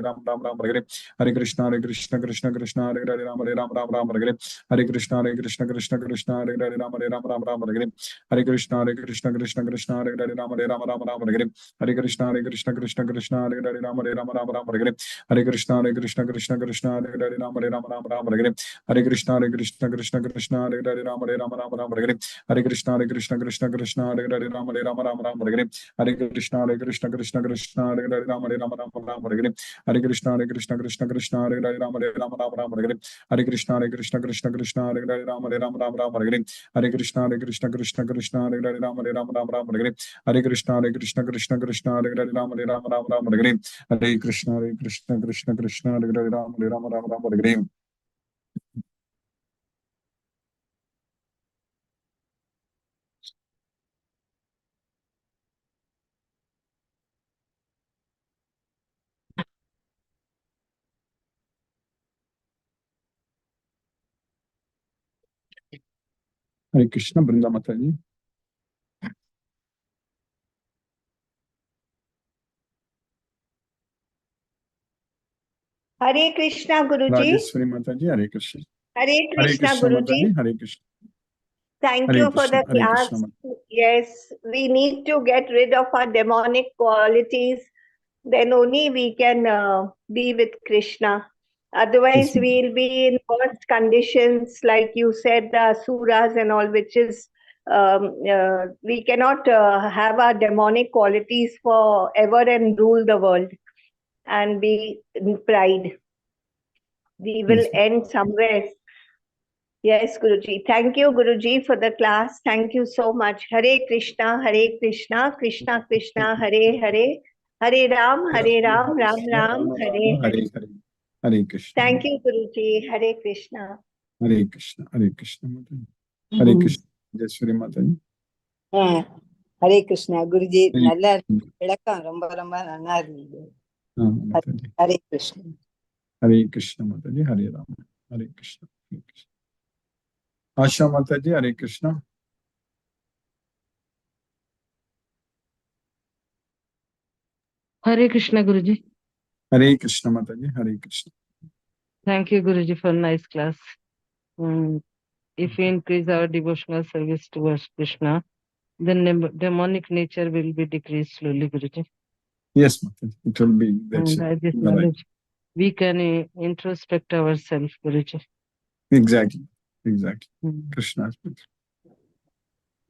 S1: Hare. Hare Krishna, Krishna, Hare Hare, Rama, Hare Hare. Hare Krishna, Krishna, Hare Hare, Rama, Hare Hare. Hare Krishna, Krishna, Hare Hare, Rama, Hare Hare. Hare Krishna, Krishna, Hare Hare, Rama, Hare Hare. Hare Krishna, Krishna, Hare Hare, Rama, Hare Hare. Hare Krishna, Krishna, Hare Hare, Rama, Hare Hare. Hare Krishna, Krishna, Hare Hare, Rama, Hare Hare. Hare Krishna, Krishna, Hare Hare, Rama Hare Rama Rama Rama Hare Hare Krishna Krishna Krishna Hare Hare Rama Rama Rama Rama Hare Hare Krishna Krishna Krishna Hare Hare Rama Rama Rama Hare Hare Krishna Krishna Krishna Hare Hare Rama Rama Rama Hare Hare Krishna Krishna Krishna Hare Hare Rama Rama Rama Hare Hare Krishna Krishna Krishna Hare Hare Rama Rama Rama Hare Hare Krishna Krishna Hare Hare Rama Rama Rama Hare Hare Krishna Brinda Mataji.
S2: Hare Krishna Guruji.
S1: Rajeshwari Mataji, Hare Krishna.
S2: Hare Krishna Guruji.
S1: Mataji, Hare Krishna.
S2: Thank you for the class. Yes, we need to get rid of our demonic qualities. Then only we can be with Krishna. Otherwise, we'll be in worse conditions, like you said, the asuras and all, which is we cannot have our demonic qualities forever and rule the world and be in pride. We will end somewhere. Yes, Guruji. Thank you, Guruji, for the class. Thank you so much. Hare Krishna, Krishna Krishna, Hare Hare, Hare Ram, Ram Ram, Hare Hare.
S1: Hare Krishna.
S2: Thank you, Guruji. Hare Krishna.
S1: Hare Krishna. Hare Krishna. Hare Krishna. Jayaswari Mataji.
S3: Hare Krishna. Guruji, nalla vilakkam romba nalla irundhu. Hare Krishna.
S1: Hare Krishna Mataji. Hare Ram. Hare Krishna. Hare Krishna. Asha Mataji, Hare Krishna.
S4: Hare Krishna Guruji.
S1: Hare Krishna Mataji, Hare Krishna.
S4: Thank you Guruji for nice class. If we increase our devotional service towards Krishna, then demonic nature will be decreased slowly, Guruji.
S1: Yes, Mataji, it will be.
S4: And by this knowledge, we can introspect ourselves, Guruji.
S1: Exactly. Krishna.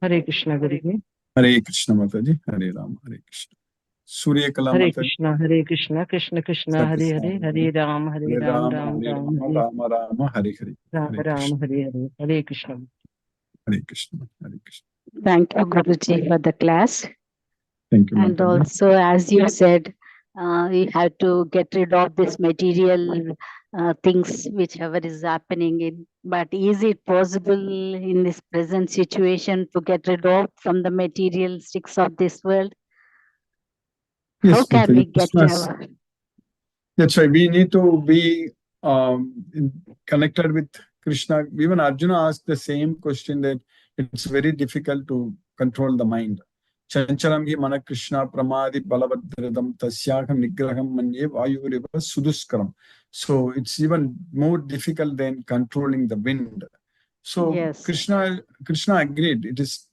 S4: Hare Krishna Guruji.
S1: Hare Krishna Mataji, Hare Ram, Hare Krishna. Surya Kala
S4: Hare
S1: Mataji.
S4: Krishna, Hare Krishna, Krishna Krishna, Hare Hare, Hare Ram, Hare Ram, Ram
S1: Rama, Hare Hare.
S4: Ram Ram, Hare Hare, Hare Krishna.
S1: Hare Krishna, Hare Krishna.
S5: Thank you, Guruji, for the class.
S1: Thank you,
S5: And
S1: Mataji.
S5: also, as you said, we have to get rid of this material things, whichever is happening in. But is it possible in this present situation to get rid of from the materialistics of this world?
S1: Yes,
S5: how can
S1: Mataji,
S5: we get there?
S1: That's right. We need to be connected with Krishna. Even Arjuna asked the same question, that it's very difficult to control the mind. Chanchalam hi mana Krishna pramadi balavadradam tasyaham nigraham manye vayuriva suduskaram. So it's even more difficult than controlling the wind. So
S5: Yes.
S1: Krishna agreed. It is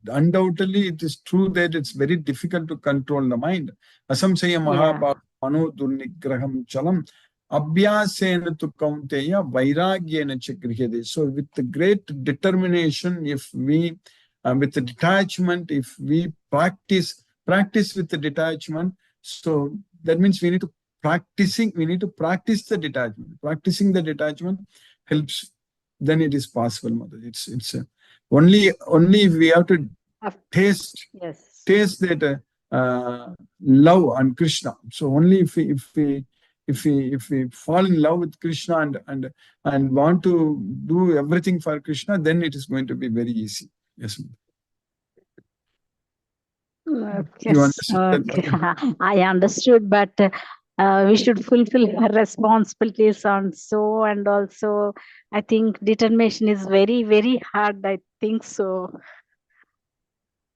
S1: undoubtedly, it is true that it's very difficult to control the mind. Asamsaya mahabhava mano durnigraham chalam abhyasena tu kaunteya vairagyena cha grihyate. So with the great determination, if we with the detachment, if we practice with the detachment, so that means we need to practice the detachment. Practicing the detachment helps, then it is possible, Mataji. It's only if we have to taste that love on Krishna. So only if we fall in love with Krishna and want to do everything for Krishna, then it is going to be very easy. Yes.
S5: You understood? Okay. I understood, but we should fulfill our responsibilities and also I think determination is very, very hard. I think so.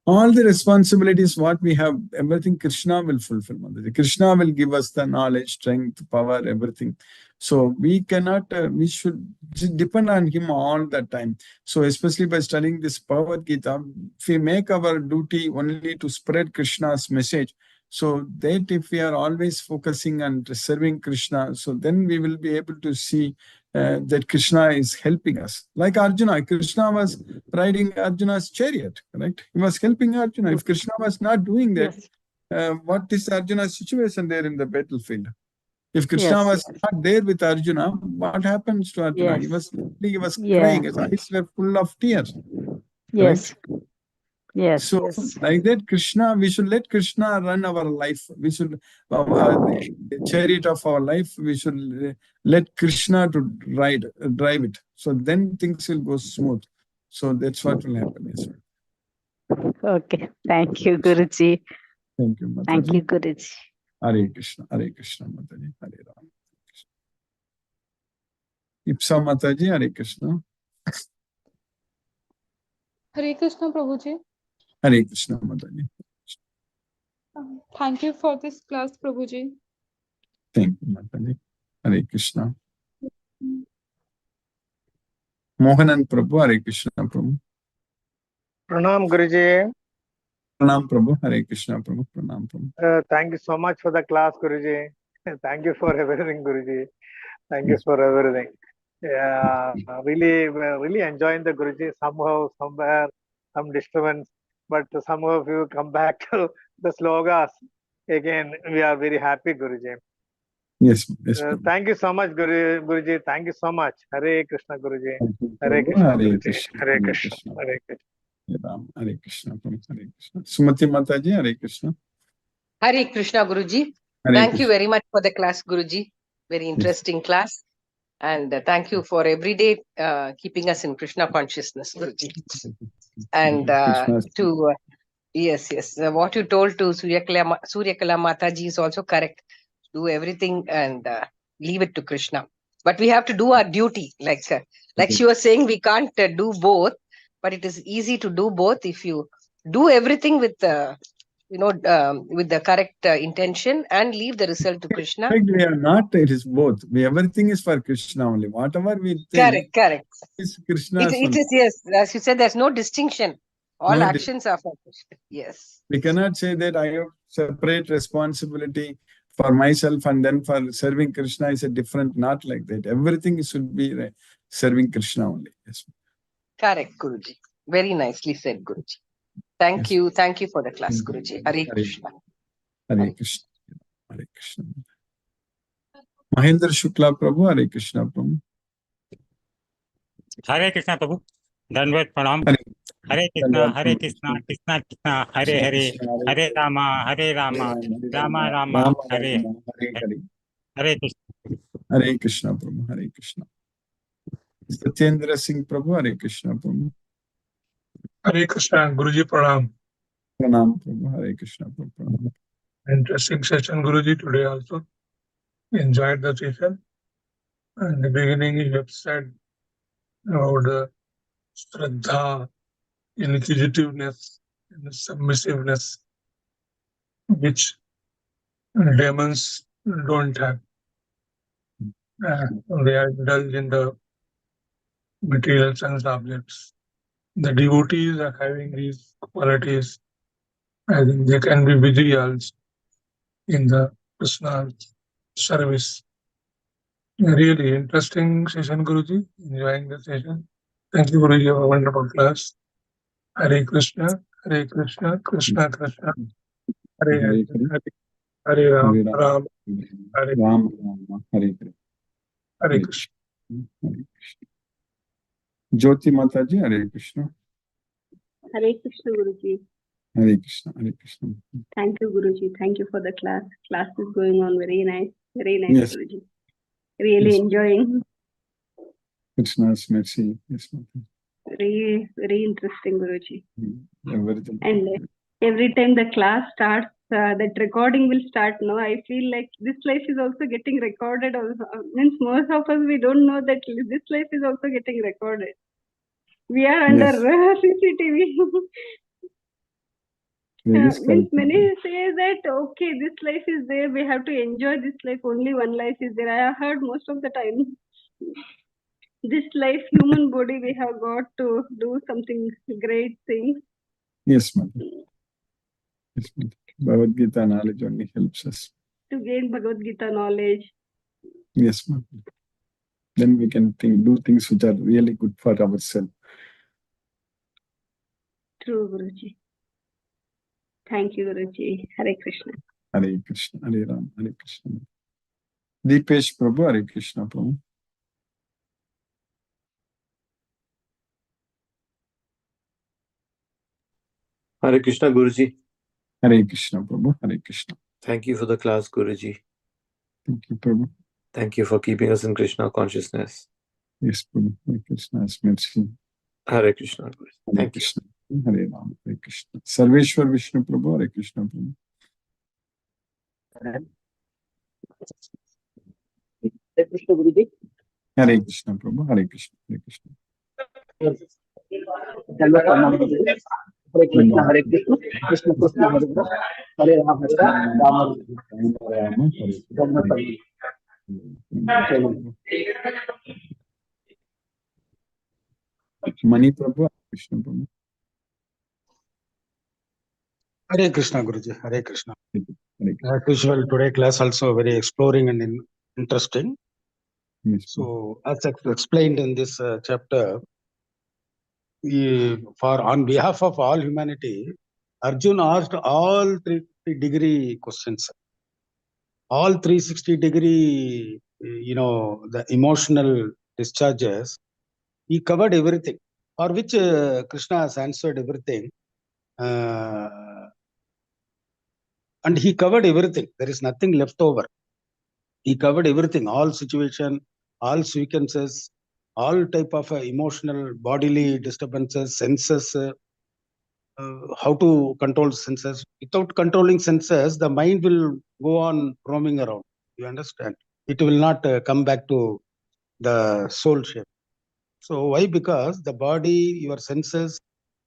S1: All the responsibilities what we have, everything Krishna will fulfill. Krishna will give us the knowledge, strength, power, everything. So we cannot, we should depend on him all the time. So especially by studying this Bhagavad Gita, if we make our duty only to spread Krishna's message, So that if we are always focusing on serving Krishna, so then we will be able to see that Krishna is helping us. Like Arjuna, Krishna was riding Arjuna's chariot, right? He was helping Arjuna. If Krishna was not doing that, what is Arjuna's situation there in the battlefield? If Krishna was not there with Arjuna, what happens to Arjuna? He was crying. His eyes were full of tears.
S5: Yes.
S1: Right?
S5: Yes.
S1: So, like that, Krishna, we should let Krishna run our life. We should, the chariot of our life, we should let Krishna to drive it. So then things will go smooth. So that's what will happen. Yes.
S5: Okay. Thank you, Guruji.
S1: Thank you, Mataji.
S5: Thank you, Guruji.
S1: Hare Krishna, Mataji, Hare Ram. Ipsa Mataji, Hare Krishna.
S6: Hare Krishna, Prabhuji.
S1: Hare Krishna, Mataji.
S6: Thank you for this class, Prabhuji.
S1: Thank you, Mataji. Hare Krishna. Mohanan Prabhu, Hare Krishna, Prabhu.
S7: Pranam Guruji.
S1: Pranam Prabhu, Hare Krishna, Prabhu. Pranam Prabhu.
S7: Thank you so much for the class, Guruji. Thank you for everything, Guruji. Thank you for everything. Really enjoying the Guruji. Somehow, somewhere, some disturbance, but somehow if you come back to the slogas, again, we are very happy, Guruji.
S1: Yes.
S7: Thank you so much, Guruji. Thank you so much. Hare Krishna, Guruji.
S1: Hare
S7: Krishna,
S1: Hare
S7: Guruji.
S1: Krishna,
S7: Hare Krishna. Hare Krishna.
S1: Hare Krishna, Hare Krishna. Sumati Mataji, Hare Krishna.
S8: Hare Krishna, Guruji. Thank you very much for the class, Guruji. Very interesting class. And thank you for every day keeping us in Krishna consciousness, Guruji. And what you told to Suryakala Mataji is also correct. Do everything and leave it to Krishna. But we have to do our duty. Like she was saying, we can't do both. But it is easy to do both if you do everything with with the correct intention and leave the result to Krishna.
S1: We are not, it is both. Everything is for Krishna only. Whatever we think
S8: correct.
S1: is Krishna.
S8: It is, yes. As you said, there's no distinction. All actions are for Krishna. Yes.
S1: We cannot say that I have separate responsibility for myself and then for serving Krishna is a different, not like that. Everything should be serving Krishna only. Yes.
S8: Correct, Guruji. Very nicely said, Guruji. Thank you. Thank you for the class, Guruji. Hare Krishna.
S1: Hare Krishna. Hare Krishna. Mahendra Shukla Prabhu, Hare Krishna Prabhu.
S9: Hare Krishna Prabhu. Dandavat Pranam. Hare Krishna, Hare Krishna, Krishna Krishna, Hare Hare, Hare Rama, Hare Rama, Rama Rama, Hare Hare Krishna.
S1: Hare Krishna Prabhu, Hare Krishna. Satyendra Singh Prabhu, Hare Krishna Prabhu.
S10: Hare Krishna, Guruji Pranam.
S1: Pranam Prabhu, Hare Krishna Prabhu. Pranam.
S10: Interesting session, Guruji, today also. Enjoyed the session. In the beginning, you have said about the Shraddha, inquisitiveness, and submissiveness, which demons don't have. They are indulged in the material sense objects. The devotees are having these qualities. I think they can be busy also in the Krishna service. Really interesting session, Guruji. Enjoying the session. Thank you, Guruji, for a wonderful class. Hare Krishna, Hare Krishna, Krishna Krishna, Hare Hare, Hare Ram, Ram, Hare
S1: Ram, Hare
S10: Hare Krishna.
S1: Jyoti Mataji, Hare Krishna.
S11: Hare Krishna, Guruji.
S1: Hare Krishna, Hare Krishna.
S11: Thank you, Guruji. Thank you for the class. Class is going on very nice, yes. Guruji. Really enjoying.
S1: Krishna's mercy. Yes,
S11: very interesting, Guruji.
S1: Everything.
S11: And every time the class starts, that recording will start. No, I feel like this life is also getting recorded. Also, means most of us we don't know that this life is also getting recorded. We are under CCTV. Means many say that okay, this life is there. We have to enjoy this life. Only one life is there. I have heard most of the time. This life, human body, we have got to do something great things.
S1: Yes, ma'am. Yes, Bhagavad Gita knowledge only helps us.
S11: To gain Bhagavad Gita knowledge.
S1: Yes, ma'am. Then we can do things which are really good for ourselves.
S11: True, Guruji. Thank you, Guruji. Hare Krishna.
S1: Hare Krishna, Hare Ram, Hare Krishna. Deepesh Prabhu, Hare Krishna Prabhu.
S12: Hare Krishna, Guruji.
S1: Hare Krishna Prabhu, Hare Krishna.
S12: Thank you for the class, Guruji.
S1: Thank you, Prabhu.
S12: Thank you for keeping us in Krishna consciousness.
S1: Yes, Prabhu. Hare Krishna, mercy.
S12: Hare Krishna, Guruji. Thank you.
S1: Hare Ram, Hare Krishna. Sarveshwar Vishnu Prabhu, Hare Krishna Prabhu.
S13: Hare Krishna, Guruji.
S1: Hare Krishna Prabhu, Hare Krishna, Hare Krishna.
S13: Hare Krishna, Hare Krishna, Krishna Krishna, Hare Krishna, Hare Rama, Rama Rama,
S1: Mani Prabhu, Hare Krishna Prabhu.
S14: Hare Krishna, Guruji. Hare Krishna.
S1: Hare Krishna.
S14: As usual, today class also very exploring and interesting.
S1: Yes,
S14: so, as explained in this chapter, on behalf of all humanity, Arjuna asked all 360-degree questions. All 360-degree, the emotional discharges, he covered everything, for which Krishna has answered everything. And he covered everything. There is nothing left over. He covered everything, all situation, all sequences, all type of emotional, bodily disturbances, senses, how to control senses. Without controlling senses, the mind will go on roaming around. You understand? It will not come back to the soul shape. So why? Because the body, your senses,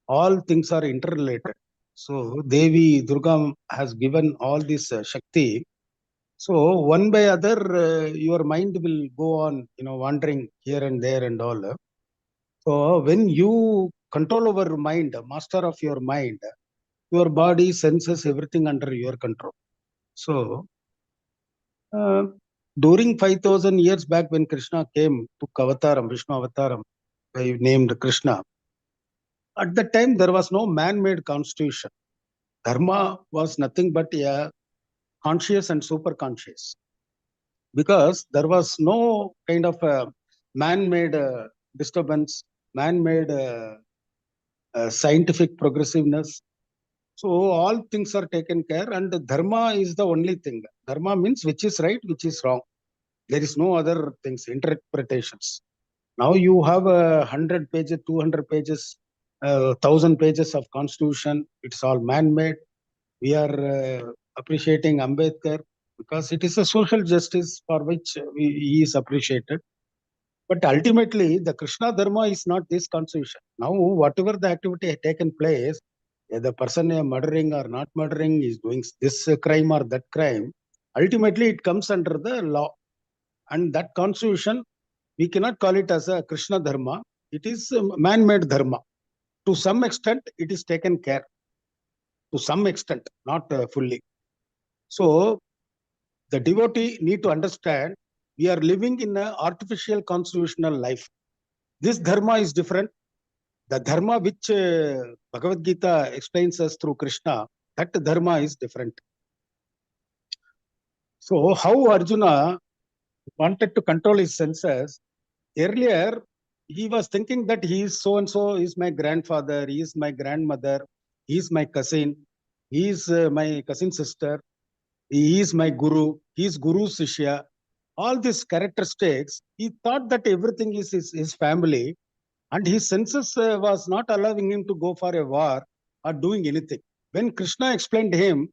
S14: all things are interrelated. So Devi Durga has given all this Shakti. So one by other, your mind will go on, wandering here and there and all. So when you control over your mind, master of your mind, your body senses everything under your control. So during 5,000 years back when Krishna came to Avataram, Vishnu Avataram, named Krishna, at that time there was no man-made constitution. Dharma was nothing but a conscious and super conscious, because there was no kind of man-made disturbance, man-made scientific progressiveness. So all things are taken care, and dharma is the only thing. Dharma means which is right, which is wrong. There is no other things, interpretations. Now you have 100 pages, 200 pages, 1,000 pages of constitution. It's all man-made. We are appreciating Ambedkar because it is a social justice for which he is appreciated. But ultimately, the Krishna Dharma is not this constitution. Now, whatever the activity has taken place, the person is murdering or not murdering, is doing this crime or that crime, ultimately it comes under the law. And that constitution, we cannot call it as a Krishna Dharma. It is a man-made Dharma. To some extent, it is taken care. To some extent, not fully. So, the devotee need to understand, we are living in an artificial constitutional life. This Dharma is different. The Dharma which Bhagavad Gita explains us through Krishna, that Dharma is different. So, how Arjuna wanted to control his senses, earlier he was thinking that he is so and so, is my grandfather, he is my grandmother, he is my cousin, he is my cousin sister, he is my guru, he is Guru Sishya. All these characteristics, he thought that everything is his family, and his senses was not allowing him to go for a war or doing anything. When Krishna explained to him,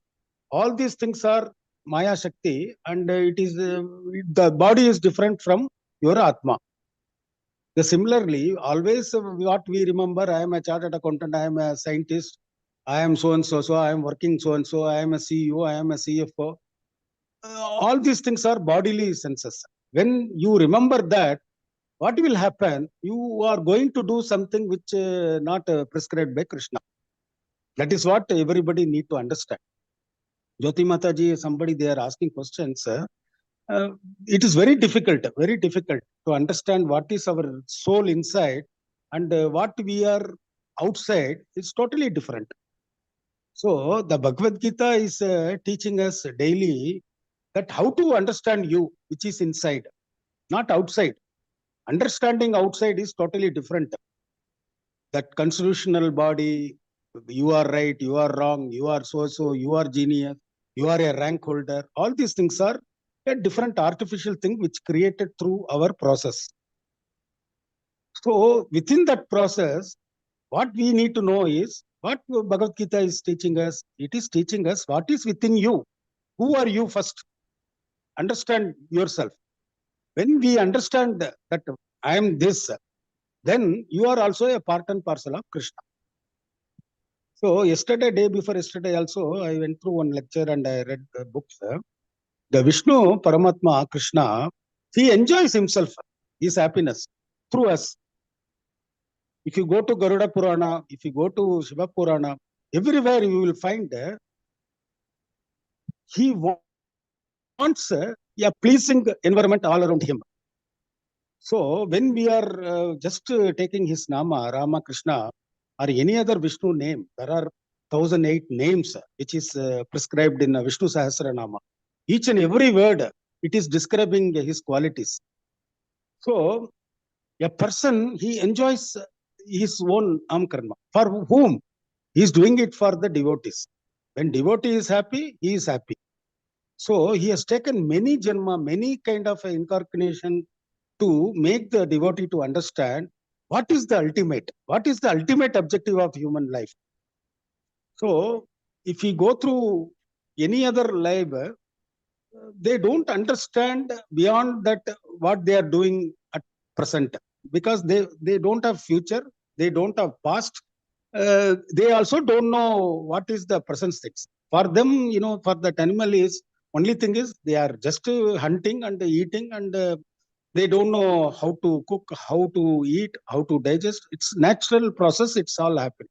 S14: all these things are Maya Shakti, and it is the body is different from your Atma. Similarly, always what we remember, I am a chartered accountant, I am a scientist, I am so and so, so I am working so and so, I am a CEO, I am a CFO. All these things are bodily senses. When you remember that, what will happen? You are going to do something which not prescribed by Krishna. That is what everybody need to understand. Jyoti Mataji, somebody they are asking questions. It is very difficult to understand what is our soul inside and what we are outside is totally different. So the Bhagavad Gita is teaching us daily that how to understand you, which is inside, not outside. Understanding outside is totally different. That constitutional body, you are right, you are wrong, you are so, you are genius, you are a rank holder. All these things are a different artificial thing which created through our process. So within that process, what we need to know is what Bhagavad Gita is teaching us. It is teaching us what is within you. Who are you first? Understand yourself. When we understand that I am this, then you are also a part and parcel of Krishna. So yesterday, day before yesterday also, I went through one lecture and I read the books. The Vishnu, Paramatma, Krishna, he enjoys himself, his happiness through us. If you go to Garuda Purana, if you go to Shiva Purana, everywhere you will find he wants a pleasing environment all around him. So when we are just taking his Nama, Rama, Krishna, or any other Vishnu name, there are 1008 names which is prescribed in Vishnu Sahasranama. Each and every word, it is describing his qualities. So a person, he enjoys his own karma. For whom? He is doing it for the devotees. When devotee is happy, he is happy. So he has taken many janma, many kind of incarnation to make the devotee to understand what is the ultimate objective of human life. So if we go through any other life, they don't understand beyond that what they are doing at present, because they don't have future, they don't have past, they also don't know what is the present state. For them, for that animal is only thing is they are just hunting and eating, and they don't know how to cook, how to eat, how to digest. It's natural process, it's all happening.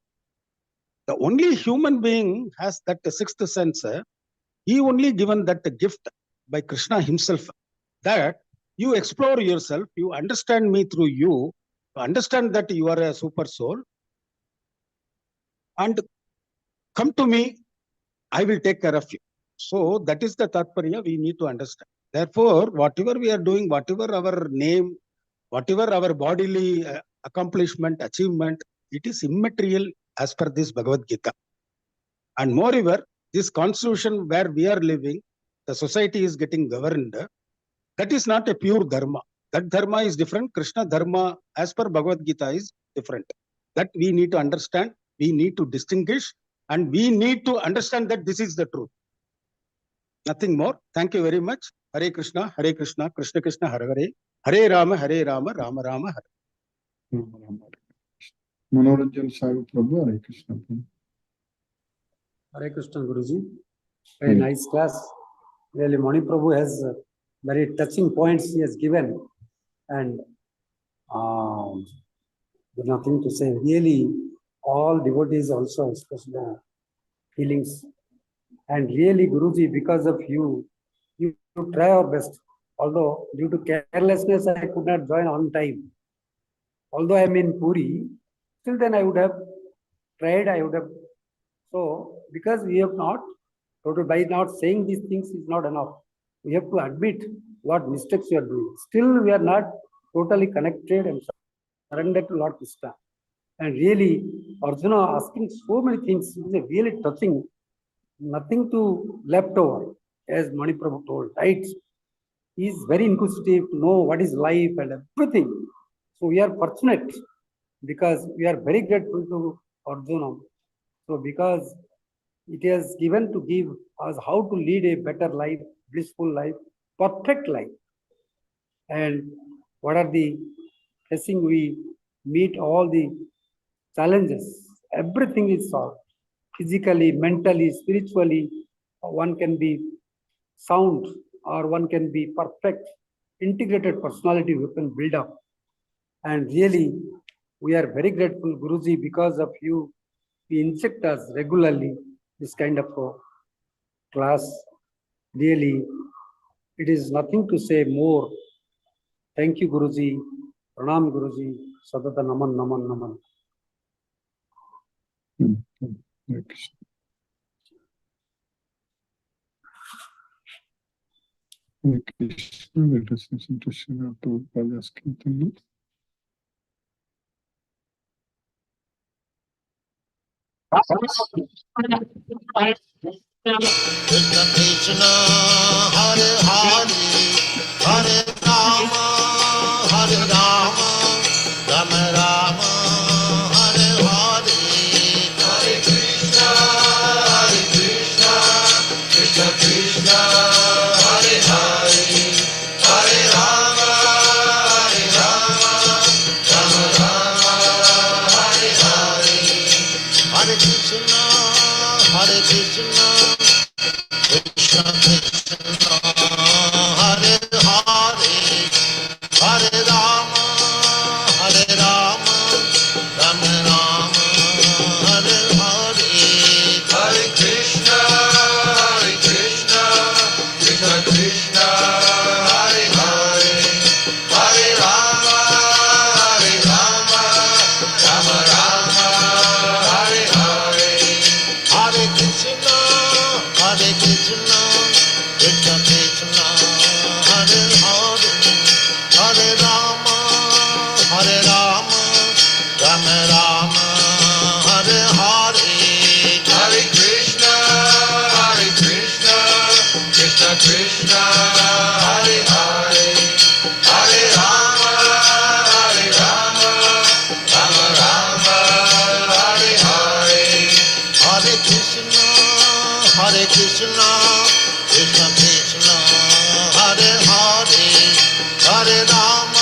S14: The only human being has that sixth sense. He only given that gift by Krishna himself, that you explore yourself, you understand me through you understand that you are a super soul, and come to me, I will take care of you. So that is the Tatparya we need to understand. Therefore, whatever we are doing, whatever our name, whatever our bodily accomplishment, achievement, it is immaterial as per this Bhagavad Gita. And moreover, this constitution where we are living, the society is getting governed, that is not a pure dharma. That dharma is different. Krishna dharma, as per Bhagavad Gita, is different. That we need to understand, we need to distinguish, and we need to understand that this is the truth. Nothing more. Thank you very much. Hare Krishna, Krishna Krishna, Hare Hare, Hare Rama, Rama Rama, Hare.
S1: Manoranjan Sagu Prabhu, Hare Krishna.
S15: Hare Krishna, Guruji. Very nice class. Really, Mani Prabhu has very touching points he has given, and there's nothing to say. Really, all devotees also express the feelings. And really, Guruji, because of you try our best. Although due to carelessness, I could not join on time. Although I am in Puri, still then I would have tried, So, because we have not, by not saying these things is not enough. We have to admit what mistakes we are doing. Still, we are not totally connected and surrendered to Lord Krishna. And really, Arjuna asking so many things is really touching. Nothing to left over, as Mani Prabhu told, right? He is very inquisitive to know what is life and everything. So we are fortunate because we are very grateful to Arjuna. So because it has given to give us how to lead a better life, blissful life, perfect life. And what are the facing we meet all the challenges. Everything is solved. Physically, mentally, spiritually, one can be sound or one can be perfect, integrated personality we can build up. And really, we are very grateful, Guruji, because of you, we inject us regularly this kind of class. Really, it is nothing to say more. Thank you, Guruji. Pranam, Guruji. Sadata naman, naman, naman.
S1: Hare Krishna. Hare Krishna. Let us listen to Srila Prabhupada's Kirtan.
S16: Krishna Krishna, Hare Hare, Hare Rama, Hare Rama, Rama Rama, Hare Hare, Hare Krishna, Krishna Krishna, Hare Hare, Hare Rama, Rama Rama, Hare Hare, Hare Krishna, Krishna Krishna, Hare Hare, Hare Rama, Rama Rama, Hare Hare, Hare Krishna, Krishna Krishna, Hare Hare, Hare Rama, Rama Rama, Hare Hare, Hare Krishna, Krishna Krishna, Hare Hare, Hare Rama, Rama Rama, Hare Hare, Hare Krishna, Krishna Krishna, Hare Hare, Hare Rama, Rama Rama, Hare Hare, Hare Krishna, Krishna Krishna, Hare Hare, Hare Rama,